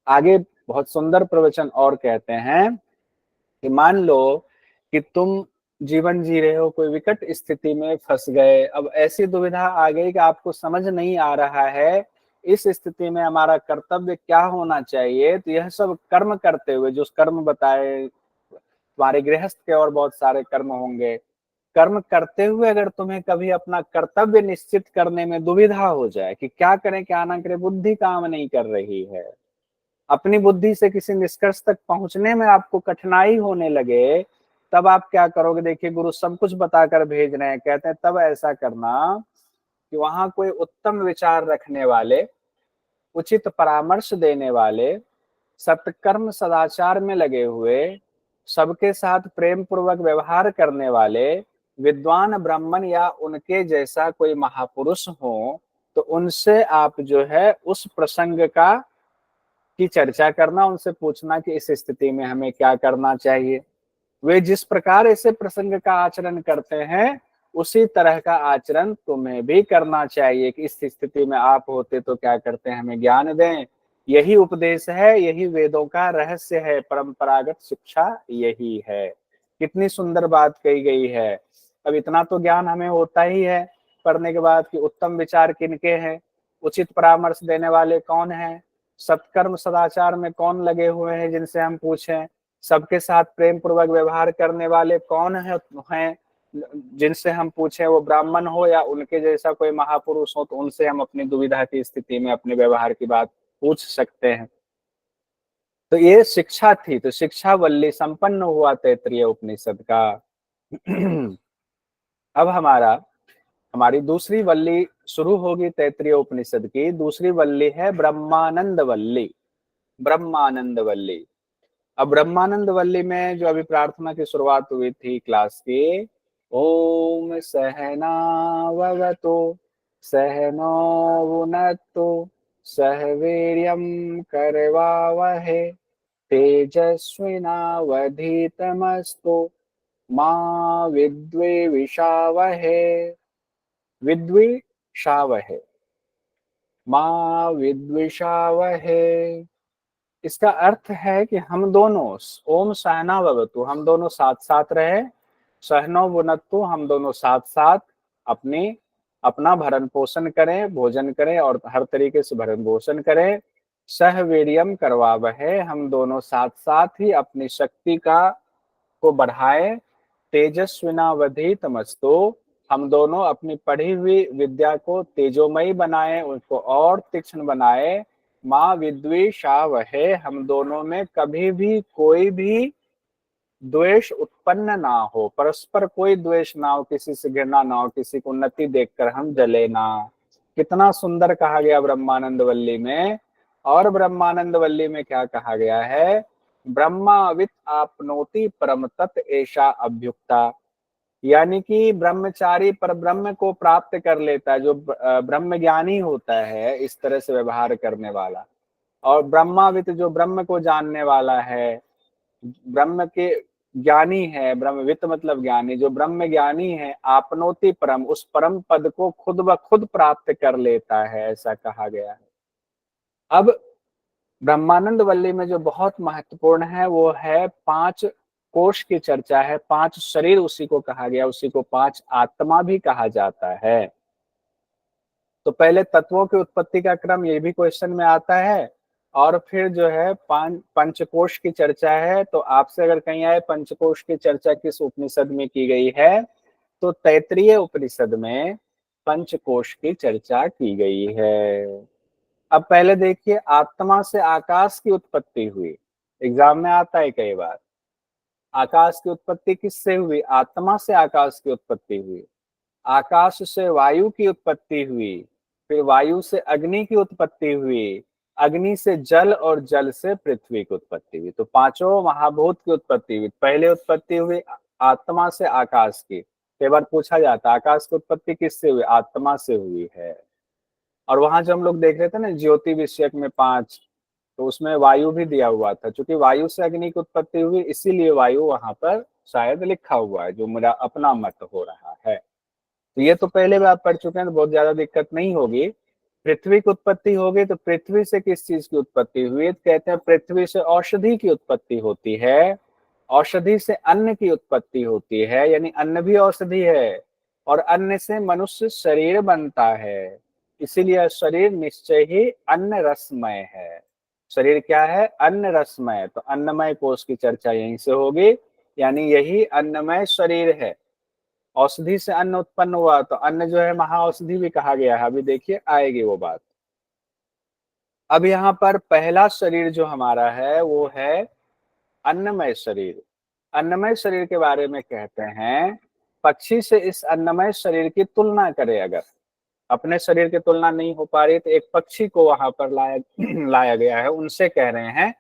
आगे बहुत सुंदर प्रवचन और कहते हैं कि मान लो कि तुम जीवन जी रहे हो, कोई विकट स्थिति में फंस गए, अब ऐसी दुविधा आ गई कि आपको समझ नहीं आ रहा है इस स्थिति में हमारा कर्तव्य क्या होना चाहिए। तो यह सब कर्म करते हुए, जो कर्म बताए, तुम्हारे गृहस्थ के और बहुत सारे कर्म होंगे, कर्म करते हुए अगर तुम्हें कभी अपना कर्तव्य निश्चित करने में दुविधा हो जाए कि क्या करें क्या ना करें, बुद्धि काम नहीं कर रही है, अपनी बुद्धि से किसी निष्कर्ष तक पहुंचने में आपको कठिनाई होने लगे, तब आप क्या करोगे। देखिए, गुरु सब कुछ बताकर भेज रहे हैं, कहते हैं तब ऐसा करना कि वहां कोई उत्तम विचार रखने वाले, उचित परामर्श देने वाले, सत्कर्म सदाचार में लगे हुए, सबके साथ प्रेम पूर्वक व्यवहार करने वाले विद्वान ब्राह्मण या उनके जैसा कोई महापुरुष हो, तो उनसे आप जो है उस प्रसंग का की चर्चा करना, उनसे पूछना कि इस स्थिति में हमें क्या करना चाहिए। वे जिस प्रकार ऐसे प्रसंग का आचरण करते हैं उसी तरह का आचरण तुम्हें भी करना चाहिए कि इस स्थिति में आप होते तो क्या करते हैं, हमें ज्ञान दें। यही उपदेश है, यही वेदों का रहस्य है, परंपरागत शिक्षा यही है। कितनी सुंदर बात कही गई है। अब इतना तो ज्ञान हमें होता ही है पढ़ने के बाद कि उत्तम विचार किनके हैं, उचित परामर्श देने वाले कौन हैं, सत्कर्म सदाचार में कौन लगे हुए हैं जिनसे हम पूछें, सबके साथ प्रेम पूर्वक व्यवहार करने वाले कौन हैं जिनसे हम पूछें, वो ब्राह्मण हो या उनके जैसा कोई महापुरुष हो, तो उनसे हम अपनी दुविधा की स्थिति में अपने व्यवहार की बात पूछ सकते हैं। तो ये शिक्षा थी, तो शिक्षा वल्ली संपन्न हुआ तैत्तिरीय उपनिषद का। अब हमारी दूसरी वल्ली शुरू होगी तैत्तिरीय उपनिषद की। दूसरी वल्ली है ब्रह्मानंद वल्ली। ब्रह्मानंद वल्ली। अब ब्रह्मानंद वल्ली में जो अभी प्रार्थना की शुरुआत हुई थी क्लास की, ओम सहनाववतु सहनो भुनक्तु सह वीर्यं करवावहै तेजस्विनावधीतमस्तु मा विद्विषावहै। विद्विषावहै, मा विद्विषावहै। इसका अर्थ है कि हम दोनों, ओम सहना भवतु, हम दोनों साथ साथ रहे, सहनो भुनक्तु, हम दोनों साथ साथ अपना भरण पोषण करें, भोजन करें और हर तरीके से भरण पोषण करें। सह वीर्यम करवावहै, हम दोनों साथ साथ ही अपनी शक्ति को बढ़ाएं। तेजस्विनावधीतमस्तु, हम दोनों अपनी पढ़ी हुई विद्या को तेजोमयी बनाएं, उसको और तीक्ष्ण बनाएं। माँ विद्वेषावहै, हम दोनों में कभी भी कोई भी द्वेष उत्पन्न ना हो, परस्पर कोई द्वेष ना हो, किसी से घृणा ना हो, किसी को उन्नति देखकर हम जले ना, कितना सुंदर कहा गया ब्रह्मानंद वल्ली में। और ब्रह्मानंद वल्ली में क्या कहा गया है, ब्रह्मावित आपनोति परम तत् ऐशा अभ्युक्ता, यानी कि ब्रह्मचारी पर ब्रह्म को प्राप्त कर लेता है, जो ब्रह्म ज्ञानी होता है, इस तरह से व्यवहार करने वाला। और ब्रह्मावित जो ब्रह्म को जानने वाला है, ब्रह्म के ज्ञानी है, ब्रह्मवित मतलब ज्ञानी, जो ब्रह्म ज्ञानी है, आपनोति परम, उस परम पद को खुद ब खुद प्राप्त कर लेता है, ऐसा कहा गया है। अब ब्रह्मानंद वल्ली में जो बहुत महत्वपूर्ण है वो है 5 कोश की चर्चा है, 5 शरीर उसी को कहा गया, उसी को 5 आत्मा भी कहा जाता है। तो पहले तत्वों की उत्पत्ति का क्रम ये भी क्वेश्चन में आता है, और फिर जो है पंचकोश की चर्चा है। तो आपसे अगर कहीं आए पंचकोश की चर्चा किस उपनिषद में की गई है, तो तैत्तिरीय उपनिषद में पंचकोश की चर्चा की गई है। अब पहले देखिए, आत्मा से आकाश की उत्पत्ति हुई, एग्जाम में आता है कई बार। आकाश की उत्पत्ति किससे हुई, आत्मा से आकाश की उत्पत्ति हुई। आकाश से वायु की उत्पत्ति हुई, फिर वायु से अग्नि की उत्पत्ति हुई, अग्नि से जल, और जल से पृथ्वी की उत्पत्ति हुई। तो पांचों महाभूत की उत्पत्ति हुई। पहले उत्पत्ति हुई आत्मा से आकाश की। कई बार पूछा जाता है आकाश की उत्पत्ति किससे हुई, आत्मा से हुई है। और वहां जो हम लोग देख रहे थे ना ज्योति विषयक में 5, तो उसमें वायु भी दिया हुआ था, क्योंकि वायु से अग्नि की उत्पत्ति हुई, इसीलिए वायु वहां पर शायद लिखा हुआ है, जो मेरा अपना मत हो रहा है। तो ये तो पहले भी आप पढ़ चुके हैं, तो बहुत ज्यादा दिक्कत नहीं होगी। पृथ्वी की उत्पत्ति होगी, तो पृथ्वी से किस चीज की उत्पत्ति हुई, तो कहते हैं पृथ्वी से औषधि की उत्पत्ति होती है। औषधि से अन्न की उत्पत्ति होती है, यानी अन्न भी औषधि है, और अन्न से मनुष्य शरीर बनता है। इसीलिए शरीर निश्चय ही अन्न रसमय है। शरीर क्या है, अन्न रसमय। तो अन्नमय कोश की चर्चा यहीं से होगी, यानी यही अन्नमय शरीर है। औषधि से अन्न उत्पन्न हुआ, तो अन्न जो है महाऔषधि भी कहा गया है, अभी देखिए आएगी वो बात। अब यहाँ पर पहला शरीर जो हमारा है वो है अन्नमय शरीर। अन्नमय शरीर के बारे में कहते हैं, पक्षी से इस अन्नमय शरीर की तुलना करें, अगर अपने शरीर की तुलना नहीं हो पा रही, तो एक पक्षी को वहां पर लाया लाया गया है, उनसे कह रहे हैं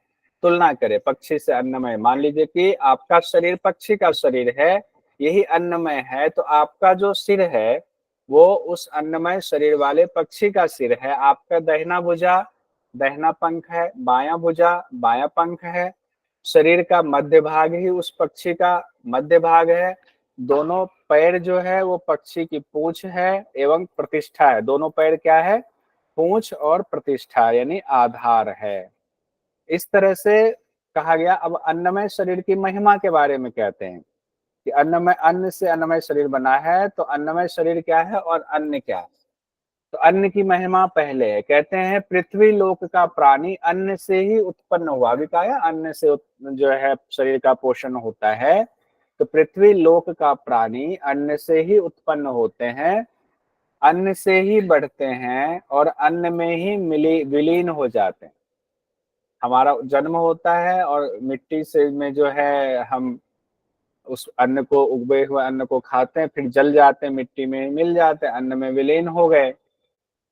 तुलना करें पक्षी से अन्नमय। मान लीजिए कि आपका शरीर पक्षी का शरीर है, यही अन्नमय है, तो आपका जो सिर है वो उस अन्नमय शरीर वाले पक्षी का सिर है। आपका दाहिना भुजा दाहिना पंख है, बायां भुजा बायां पंख है। शरीर का मध्य भाग ही उस पक्षी का मध्य भाग है। दोनों पैर जो है वो पक्षी की पूंछ है एवं प्रतिष्ठा है। दोनों पैर क्या है, पूंछ और प्रतिष्ठा, यानी आधार है। इस तरह से कहा गया। अब अन्नमय शरीर की महिमा के बारे में कहते हैं कि अन्नमय, अन्न से अन्नमय शरीर बना है, तो अन्नमय शरीर क्या है और अन्न क्या है। तो अन्न की महिमा पहले है, कहते हैं पृथ्वी लोक का प्राणी अन्न से ही उत्पन्न हुआ। अभी कहा है अन्न से जो है शरीर का पोषण होता है, तो पृथ्वी लोक का प्राणी अन्न से ही उत्पन्न होते हैं, अन्न से ही बढ़ते हैं, और अन्न में ही मिली विलीन हो जाते हैं। हमारा जन्म होता है और मिट्टी से में जो है हम उस अन्न को, उगए हुए अन्न को खाते हैं, फिर जल जाते हैं, मिट्टी में मिल जाते हैं, अन्न में विलीन हो गए।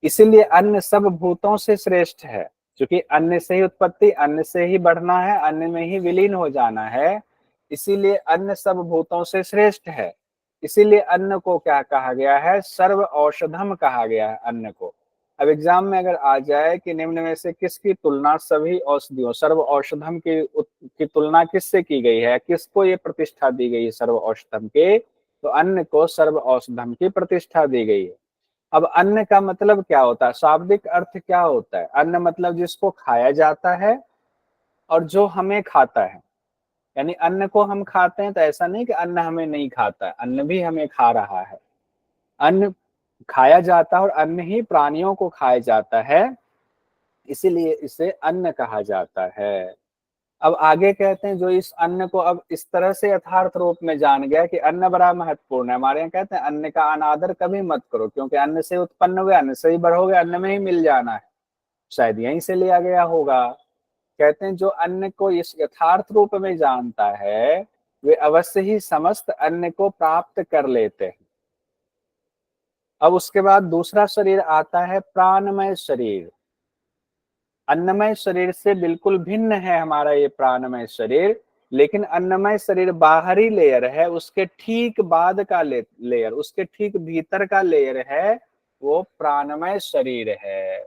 इसीलिए अन्न सब भूतों से श्रेष्ठ है, क्योंकि अन्न से ही उत्पत्ति, अन्न से ही बढ़ना है, अन्न में ही विलीन हो जाना है। इसीलिए अन्न सब भूतों से श्रेष्ठ है। इसीलिए अन्न को क्या कहा गया है, सर्व औषधम कहा गया है अन्न को। अब एग्जाम में अगर आ जाए कि निम्न में से किसकी तुलना सभी औषधियों, सर्व औषधम की तुलना किससे की गई है, किसको ये प्रतिष्ठा दी गई है सर्व औषधम के, तो अन्न को सर्व औषधम की प्रतिष्ठा दी गई है। अब अन्न का मतलब क्या होता है, शाब्दिक अर्थ क्या होता है, अन्न मतलब जिसको खाया जाता है और जो हमें खाता है। यानी अन्न को हम खाते हैं, तो ऐसा नहीं कि अन्न हमें नहीं खाता है, अन्न भी हमें खा रहा है। अन्न खाया जाता है और अन्न ही प्राणियों को खाया जाता है, इसीलिए इसे अन्न कहा जाता है। अब आगे कहते हैं जो इस अन्न को अब इस तरह से यथार्थ रूप में जान गया कि अन्न बड़ा महत्वपूर्ण है। हमारे यहाँ कहते हैं अन्न का अनादर कभी मत करो, क्योंकि अन्न से उत्पन्न हुए, अन्न से ही बढ़ोगे, अन्न में ही मिल जाना है। शायद यहीं से लिया गया होगा। कहते हैं जो अन्न को इस यथार्थ रूप में जानता है, वे अवश्य ही समस्त अन्न को प्राप्त कर लेते हैं। अब उसके बाद दूसरा शरीर आता है प्राणमय शरीर। अन्नमय शरीर से बिल्कुल भिन्न है हमारा ये प्राणमय शरीर, लेकिन अन्नमय शरीर बाहरी लेयर है, उसके ठीक बाद का लेयर, उसके ठीक भीतर का लेयर है, वो प्राणमय शरीर है।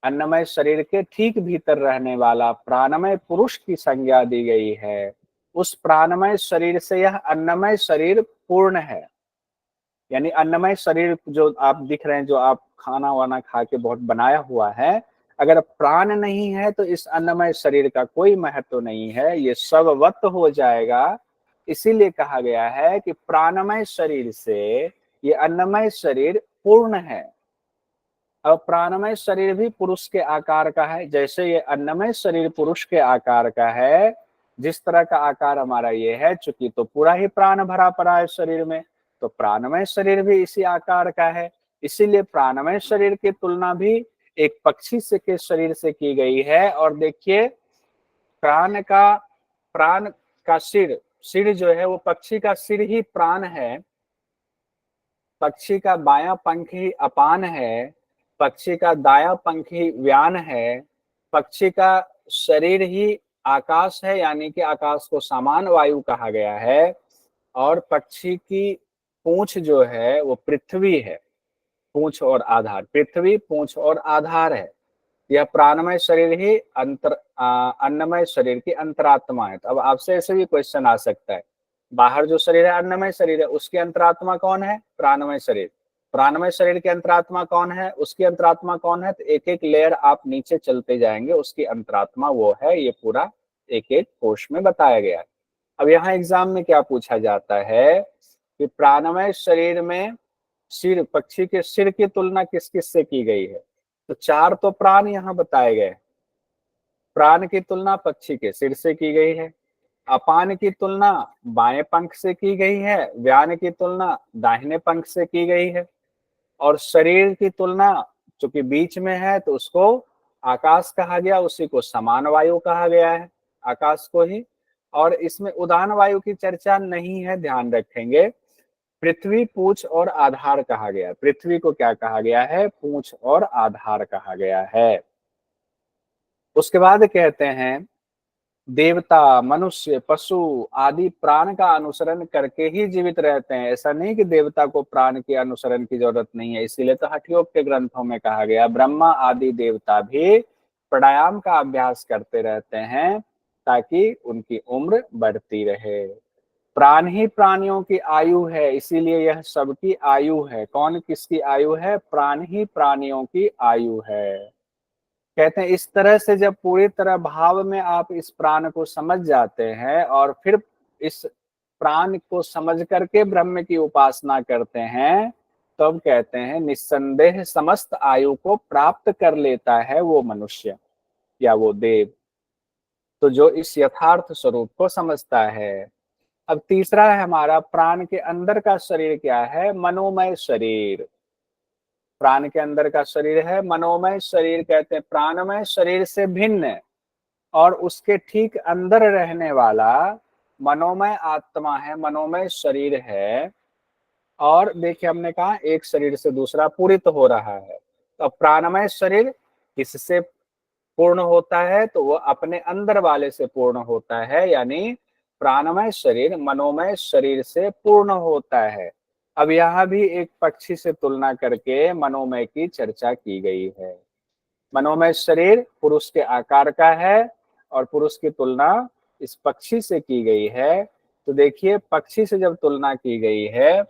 अन्नमय शरीर के ठीक भीतर रहने वाला प्राणमय पुरुष की संज्ञा दी गई है। उस प्राणमय शरीर से यह अन्नमय शरीर पूर्ण है। यानी अन्नमय शरीर जो आप दिख रहे हैं, जो आप खाना वाना खा के बहुत बनाया हुआ है, अगर प्राण नहीं है तो इस अन्नमय शरीर का कोई महत्व नहीं है, ये सबवत हो जाएगा। इसीलिए कहा गया है कि प्राणमय शरीर से ये अन्नमय शरीर पूर्ण है। अब प्राणमय शरीर भी पुरुष के आकार का है, जैसे ये अन्नमय शरीर पुरुष के आकार का है, जिस तरह का आकार हमारा ये है, चूंकि तो पूरा ही प्राण भरा पड़ा है शरीर में, तो प्राणमय शरीर भी इसी आकार का है। इसीलिए प्राणमय शरीर की तुलना भी एक पक्षी से के शरीर से की गई है। और देखिए, प्राण का प्राण का सिर, सिर जो है वो पक्षी का सिर ही प्राण है, पक्षी का बायां पंख ही अपान है, पक्षी का दायां पंख ही व्यान है, पक्षी का शरीर ही आकाश है, यानी कि आकाश को समान वायु कहा गया है, और पक्षी की पूंछ जो है वो पृथ्वी है। पूंछ और आधार, पृथ्वी पूंछ और आधार है। यह प्राणमय शरीर ही अन्नमय शरीर की अंतरात्मा है। तो अब आपसे ऐसे भी क्वेश्चन आ सकता है, बाहर जो शरीर है अन्नमय शरीर है, उसकी अंतरात्मा कौन है? प्राणमय शरीर। प्राणमय शरीर की अंतरात्मा कौन है? उसकी अंतरात्मा कौन है? तो एक एक लेयर आप नीचे चलते जाएंगे, उसकी अंतरात्मा वो है। ये पूरा एक एक कोश में बताया गया है। अब यहाँ एग्जाम में क्या पूछा जाता है कि प्राणमय शरीर में सिर, पक्षी के सिर की तुलना किस किस से की गई है? तो चार तो प्राण यहाँ बताए गए। प्राण की तुलना पक्षी के सिर से की गई है, अपान की तुलना बाएं पंख से की गई है, व्यान की तुलना दाहिने पंख से की गई है, और शरीर की तुलना चूंकि बीच में है तो उसको आकाश कहा गया, उसी को समान वायु कहा गया है, आकाश को ही। और इसमें उदान वायु की चर्चा नहीं है, ध्यान रखेंगे। पृथ्वी पूंछ और आधार कहा गया। पृथ्वी को क्या कहा गया है? पूंछ और आधार कहा गया है। उसके बाद कहते हैं देवता, मनुष्य, पशु आदि प्राण का अनुसरण करके ही जीवित रहते हैं। ऐसा नहीं कि देवता को प्राण के अनुसरण की जरूरत नहीं है। इसीलिए तो हठ योग के ग्रंथों में कहा गया ब्रह्मा आदि देवता भी प्राणायाम का अभ्यास करते रहते हैं ताकि उनकी उम्र बढ़ती रहे। प्राण ही प्राणियों की आयु है, इसीलिए यह सबकी आयु है। कौन किसकी आयु है? प्राण ही प्राणियों की आयु है। कहते हैं इस तरह से जब पूरी तरह भाव में आप इस प्राण को समझ जाते हैं और फिर इस प्राण को समझ करके ब्रह्म की उपासना करते हैं, तब कहते हैं निस्संदेह समस्त आयु को प्राप्त कर लेता है वो मनुष्य या वो देव, तो जो इस यथार्थ स्वरूप को समझता है। अब तीसरा है हमारा, प्राण के अंदर का शरीर क्या है? मनोमय शरीर। प्राण के अंदर का शरीर है मनोमय शरीर। कहते हैं प्राणमय शरीर से भिन्न और उसके ठीक अंदर रहने वाला मनोमय आत्मा है, मनोमय शरीर है। और देखिए हमने कहा एक शरीर से दूसरा पूरित हो रहा है। तो प्राणमय शरीर किससे पूर्ण होता है? तो वो अपने अंदर वाले से पूर्ण होता है, यानी प्राणमय शरीर मनोमय शरीर से पूर्ण होता है। अब यहाँ भी एक पक्षी से तुलना करके मनोमय की चर्चा की गई है। मनोमय शरीर पुरुष के आकार का है और पुरुष की तुलना इस पक्षी से की गई है। तो देखिए पक्षी से जब तुलना की गई है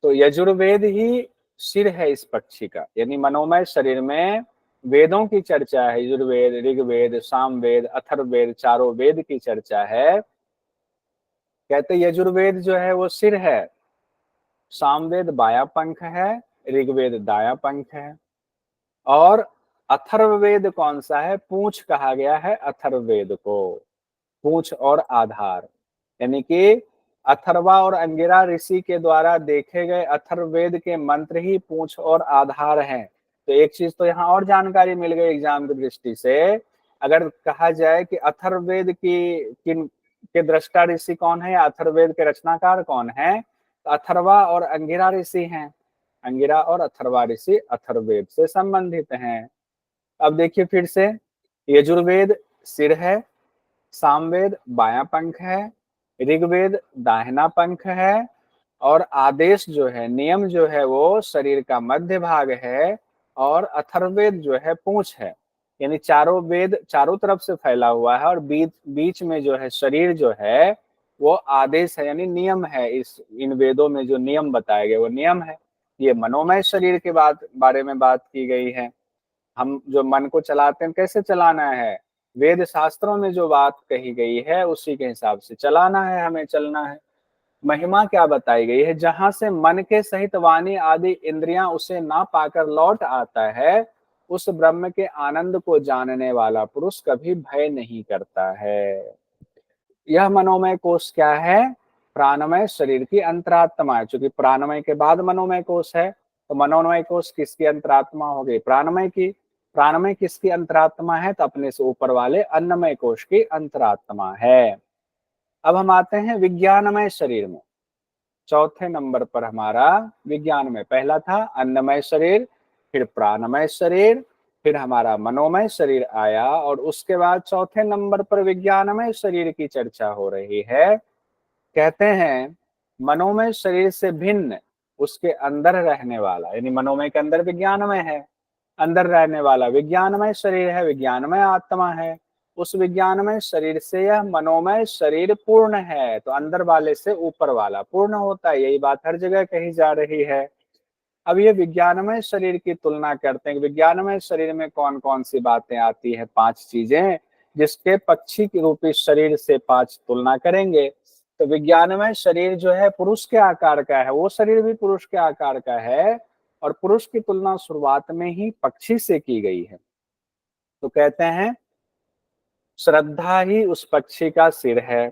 तो यजुर्वेद ही सिर है इस पक्षी का, यानी मनोमय शरीर में वेदों की चर्चा है। यजुर्वेद, ऋग्वेद, सामवेद, अथर्ववेद, चारों वेद की चर्चा है। कहते यजुर्वेद जो है वो सिर है, सामवेद बाया पंख है, ऋग्वेद दाया पंख है, और अथर्ववेद कौन सा है? पूंछ कहा गया है अथर्ववेद को, पूंछ और आधार। यानी कि अथर्वा और अंगिरा ऋषि के द्वारा देखे गए अथर्ववेद के मंत्र ही पूंछ और आधार हैं। तो एक चीज तो यहाँ और जानकारी मिल गई एग्जाम की दृष्टि से। अगर कहा जाए कि अथर्ववेद की किन के दृष्टा ऋषि कौन है या अथर्ववेद के रचनाकार कौन है, तो अथर्वा और अंगिरा ऋषि हैं। अंगिरा और अथर्वा ऋषि अथर्ववेद से संबंधित हैं। अब देखिए फिर से, यजुर्वेद सिर है, सामवेद बायां पंख है, ऋग्वेद दाहिना पंख है, और आदेश जो है, नियम जो है वो शरीर का मध्य भाग है, और अथर्ववेद जो है पूंछ है। यानी चारों वेद चारों तरफ से फैला हुआ है, और बीच बीच में जो है शरीर जो है वो आदेश है, यानी नियम है। इस इन वेदों में जो नियम बताए गए वो नियम है। ये मनोमय शरीर के बारे में बात की गई है। हम जो मन को चलाते हैं कैसे चलाना है, वेद शास्त्रों में जो बात कही गई है उसी के हिसाब से चलाना है, हमें चलना है। महिमा क्या बताई गई है, जहां से मन के सहित वाणी आदि इंद्रियां उसे ना पाकर लौट आता है, उस ब्रह्म के आनंद को जानने वाला पुरुष कभी भय नहीं करता है। यह मनोमय कोश क्या है, प्राणमय शरीर की अंतरात्मा है। चूंकि प्राणमय के बाद मनोमय कोश है, तो मनोमय कोश किसकी अंतरात्मा हो गई, प्राणमय की। प्राणमय किसकी अंतरात्मा है, तो अपने से ऊपर वाले अन्नमय कोश की अंतरात्मा है। अब हम आते हैं विज्ञानमय शरीर में। चौथे नंबर पर हमारा विज्ञान में, पहला था अन्नमय शरीर, फिर प्राणमय शरीर, फिर हमारा मनोमय शरीर आया, और उसके बाद चौथे नंबर पर विज्ञानमय शरीर की चर्चा हो रही है। कहते हैं मनोमय शरीर से भिन्न उसके अंदर रहने वाला, यानी मनोमय के अंदर विज्ञानमय है, अंदर रहने वाला विज्ञानमय शरीर है, विज्ञानमय आत्मा है। उस विज्ञानमय शरीर से यह मनोमय शरीर पूर्ण है। तो अंदर वाले से ऊपर वाला पूर्ण होता है, यही बात हर जगह कही जा रही है। अब ये विज्ञानमय शरीर की तुलना करते हैं, विज्ञानमय शरीर में कौन कौन सी बातें आती है, 5 चीजें, जिसके पक्षी के रूपी शरीर से 5 तुलना करेंगे। तो विज्ञानमय शरीर जो है पुरुष के आकार का है, वो शरीर भी पुरुष के आकार का है, और पुरुष की तुलना शुरुआत में ही पक्षी से की गई है। तो कहते हैं श्रद्धा ही उस पक्षी का सिर है,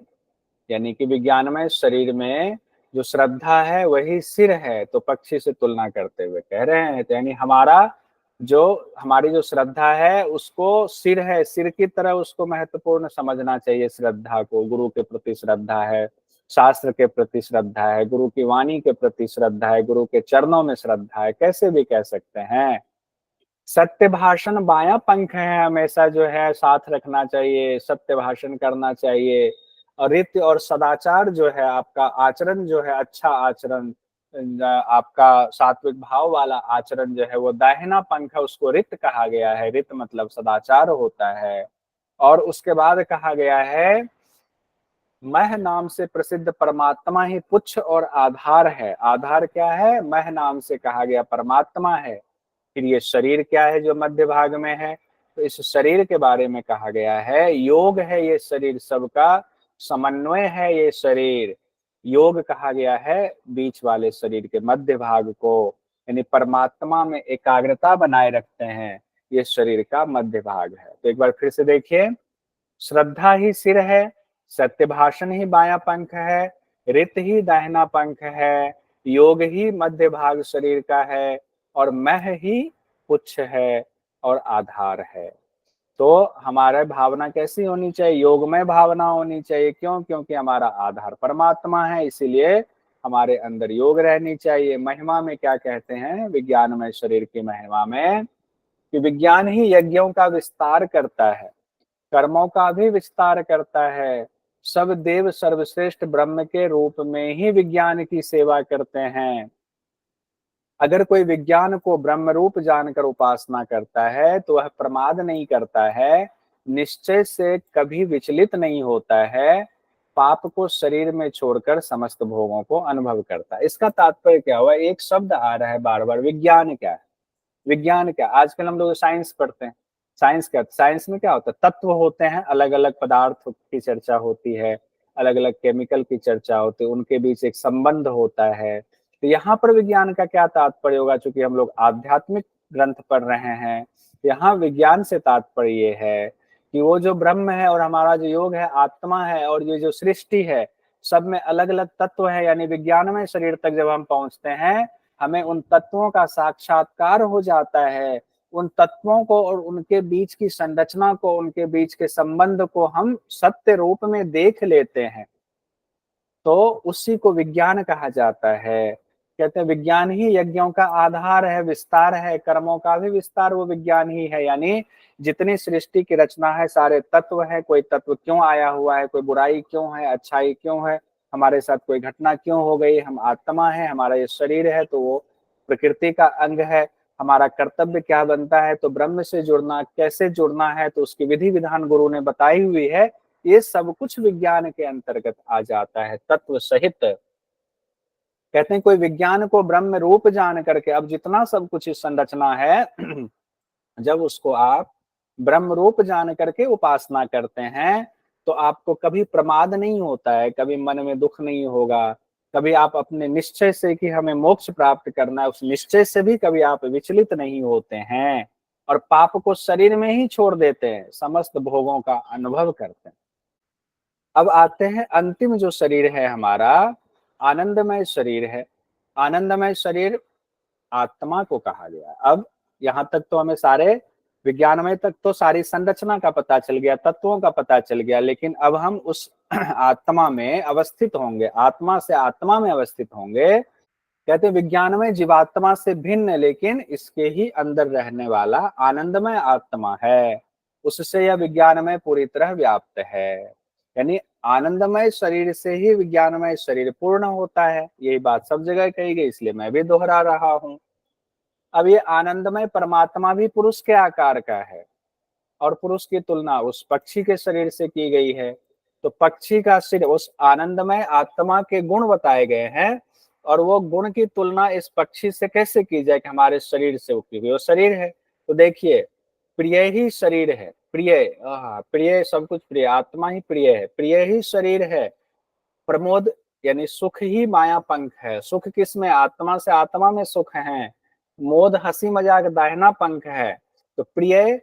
यानी कि विज्ञानमय शरीर में जो श्रद्धा है वही सिर है। तो पक्षी से तुलना करते हुए कह रहे हैं, तो यानी हमारी जो श्रद्धा है उसको सिर है, सिर की तरह उसको महत्वपूर्ण समझना चाहिए। श्रद्धा को गुरु के प्रति श्रद्धा है, शास्त्र के प्रति श्रद्धा है, गुरु की वाणी के प्रति श्रद्धा है, गुरु के चरणों में श्रद्धा है, कैसे भी कह सकते हैं। सत्य भाषण बायां पंख है, हमेशा जो है साथ रखना चाहिए, सत्य भाषण करना चाहिए। और रित और सदाचार जो है, आपका आचरण जो है, अच्छा आचरण, आपका सात्विक भाव वाला आचरण जो है वो दाहिना पंख है, उसको रित कहा गया है। रित मतलब सदाचार होता है। और उसके बाद कहा गया है मह नाम से प्रसिद्ध परमात्मा ही पुच्छ और आधार है। आधार क्या है, मह नाम से कहा गया परमात्मा है। फिर ये शरीर क्या है जो मध्य भाग में है, तो इस शरीर के बारे में कहा गया है योग है ये शरीर, सबका समन्वय है ये शरीर। योग कहा गया है बीच वाले शरीर के मध्य भाग को, यानी परमात्मा में एकाग्रता बनाए रखते हैं, ये शरीर का मध्य भाग है। तो एक बार फिर से देखिए, श्रद्धा ही सिर है, सत्य भाषण ही बायां पंख है, रित ही दाहिना पंख है, योग ही मध्य भाग शरीर का है, और मह ही पुच्छ है और आधार है। तो हमारा भावना कैसी होनी चाहिए, योगमय भावना होनी चाहिए। क्यों, क्योंकि हमारा आधार परमात्मा है, इसीलिए हमारे अंदर योग रहनी चाहिए। महिमा में क्या कहते हैं, विज्ञानमय शरीर की महिमा में, कि विज्ञान ही यज्ञों का विस्तार करता है, कर्मों का भी विस्तार करता है। सब देव सर्वश्रेष्ठ ब्रह्म के रूप में ही विज्ञान की सेवा करते हैं। अगर कोई विज्ञान को ब्रह्म रूप जानकर उपासना करता है तो वह प्रमाद नहीं करता है, निश्चय से कभी विचलित नहीं होता है, पाप को शरीर में छोड़कर समस्त भोगों को अनुभव करता है। इसका तात्पर्य क्या हुआ, एक शब्द आ रहा है बार बार, विज्ञान क्या है। विज्ञान क्या, आजकल हम लोग साइंस पढ़ते हैं, साइंस क्या, साइंस में क्या होता है, तत्व होते हैं, अलग अलग पदार्थ की चर्चा होती है, अलग अलग केमिकल की चर्चा होती है, उनके बीच एक संबंध होता है। तो यहाँ पर विज्ञान का क्या तात्पर्य होगा, चूंकि हम लोग आध्यात्मिक ग्रंथ पढ़ रहे हैं, यहाँ विज्ञान से तात्पर्य ये है कि वो जो ब्रह्म है और हमारा जो योग है आत्मा है, और ये जो सृष्टि है, सब में अलग अलग तत्व है। यानी विज्ञानमय शरीर तक जब हम पहुंचते हैं, हमें उन तत्वों का साक्षात्कार हो जाता है। उन तत्वों को और उनके बीच की संरचना को, उनके बीच के संबंध को हम सत्य रूप में देख लेते हैं, तो उसी को विज्ञान कहा जाता है। कहते हैं विज्ञान ही यज्ञों का आधार है, विस्तार है, कर्मों का भी विस्तार वो विज्ञान ही है। यानी जितनी सृष्टि की रचना है, सारे तत्व है, कोई तत्व क्यों आया हुआ है, कोई बुराई क्यों है, अच्छाई क्यों है, हमारे साथ कोई घटना क्यों हो गई, हम आत्मा है, हमारा ये शरीर है तो वो प्रकृति का अंग है, हमारा कर्तव्य क्या बनता है, तो ब्रह्म से जुड़ना, कैसे जुड़ना है, तो उसकी विधि विधान गुरु ने बताई हुई है। ये सब कुछ विज्ञान के अंतर्गत आ जाता है, तत्व सहित। कहते हैं कोई विज्ञान को ब्रह्म रूप जान करके, अब जितना सब कुछ इस संरचना है जब उसको आप ब्रह्म रूप जान करके उपासना करते हैं तो आपको कभी प्रमाद नहीं होता है, कभी मन में दुख नहीं होगा, कभी आप अपने निश्चय से कि हमें मोक्ष प्राप्त करना है, उस निश्चय से भी कभी आप विचलित नहीं होते हैं, और पाप को शरीर में ही छोड़ देते हैं, समस्त भोगों का अनुभव करते हैं। अब आते हैं अंतिम जो शरीर है हमारा, आनंदमय शरीर है। आनंदमय शरीर आत्मा को कहा गया। अब यहाँ तक तो हमें सारे विज्ञानमय तक तो सारी संरचना का पता चल गया, तत्वों का पता चल गया, लेकिन अब हम उस आत्मा में अवस्थित होंगे, आत्मा से आत्मा में अवस्थित होंगे। कहते विज्ञानमय जीवात्मा से भिन्न, लेकिन इसके ही अंदर रहने वाला आनंदमय आत्मा है, उससे यह विज्ञानमय पूरी तरह व्याप्त है। यानी आनंदमय शरीर से ही विज्ञानमय शरीर पूर्ण होता है, यही बात सब जगह कही गई, इसलिए मैं भी दोहरा रहा हूं। अब ये आनंदमय परमात्मा भी पुरुष के आकार का है, और पुरुष की तुलना उस पक्षी के शरीर से की गई है, तो पक्षी का सिर उस आनंदमय आत्मा के गुण बताए गए हैं, और वो गुण की तुलना इस पक्षी से कैसे की जाए कि हमारे शरीर से की हुई वो शरीर है। तो देखिए, प्रिय ही शरीर है, प्रिय, प्रिय सब कुछ प्रिय, आत्मा ही प्रिय है, प्रिय ही शरीर है, प्रमोद यानी सुख ही माया पंख है। सुख किसमें? आत्मा से आत्मा में सुख है। मोद हंसी मजाक दाहिना पंख है। तो प्रिय,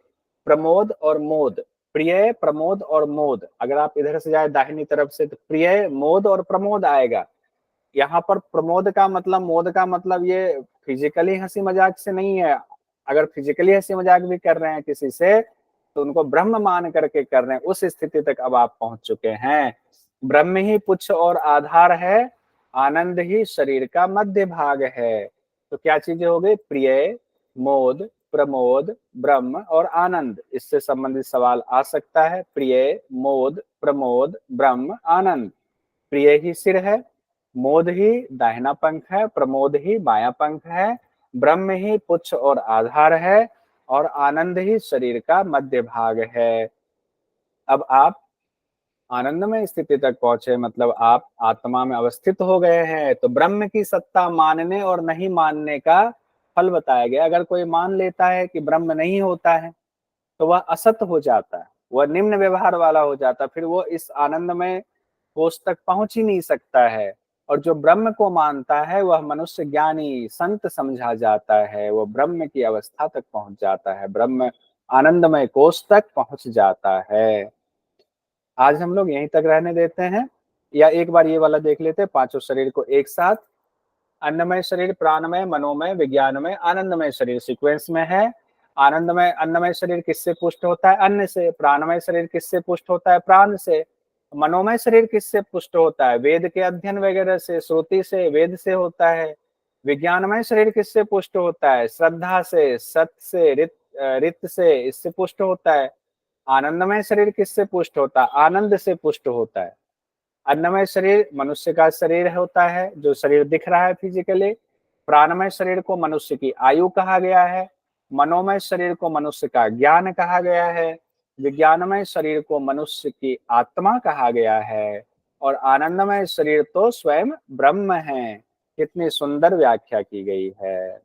प्रमोद और मोद, प्रिय, प्रमोद और मोद, अगर आप इधर से जाए दाहिनी तरफ से तो प्रिय, मोद और प्रमोद आएगा। यहाँ पर प्रमोद का मतलब, मोद का मतलब ये फिजिकली हंसी मजाक से नहीं है। अगर फिजिकली हंसी मजाक भी कर रहे हैं किसी से तो उनको ब्रह्म मान करके कर रहे हैं, उस स्थिति तक अब आप पहुंच चुके हैं। ब्रह्म ही पुच्छ और आधार है, आनंद ही शरीर का मध्य भाग है। तो क्या चीजें हो गई? प्रिय, मोद, प्रमोद, ब्रह्म और आनंद। इससे संबंधित सवाल आ सकता है। प्रिय, मोद, प्रमोद, ब्रह्म, आनंद। प्रिय ही सिर है, मोद ही दाहिना पंख है, प्रमोद ही बाया पंख है, ब्रह्म ही पुच्छ और आधार है, और आनंद ही शरीर का मध्य भाग है। अब आप आनंदमय स्थिति तक पहुंचे, मतलब आप आत्मा में अवस्थित हो गए हैं, तो ब्रह्म की सत्ता मानने और नहीं मानने का फल बताया गया। अगर कोई मान लेता है कि ब्रह्म नहीं होता है तो वह असत हो जाता है, वह निम्न व्यवहार वाला हो जाता है, फिर वो इस आनंदमय कोष तक पहुंच ही नहीं सकता है। और जो ब्रह्म को मानता है वह मनुष्य ज्ञानी संत समझा जाता है, वो ब्रह्म की अवस्था तक पहुंच जाता है, ब्रह्म आनंदमय कोष तक पहुंच जाता है। आज हम लोग यहीं तक रहने देते हैं, या एक बार ये वाला देख लेते हैं, पांचों शरीर को एक साथ। अन्नमय शरीर, प्राणमय, मनोमय, विज्ञानमय, आनंदमय शरीर सीक्वेंस में है। आनंदमय अन्नमय शरीर किससे पुष्ट होता है? अन्न से। प्राणमय शरीर किससे पुष्ट होता है? प्राण से। मनोमय शरीर किससे पुष्ट होता है? वेद के अध्ययन वगैरह से, श्रुति से, वेद से होता है। विज्ञानमय शरीर किससे पुष्ट होता है? श्रद्धा से, सत से, रित से, इससे पुष्ट होता है। आनंदमय शरीर किससे पुष्ट होता है? आनंद से पुष्ट होता है। अन्नमय शरीर मनुष्य का शरीर होता है, जो शरीर दिख रहा है फिजिकली। प्राणमय शरीर को मनुष्य की आयु कहा गया है। मनोमय शरीर को मनुष्य का ज्ञान कहा गया है। विज्ञानमय शरीर को मनुष्य की आत्मा कहा गया है। और आनंदमय शरीर तो स्वयं ब्रह्म है। कितनी सुंदर व्याख्या की गई है।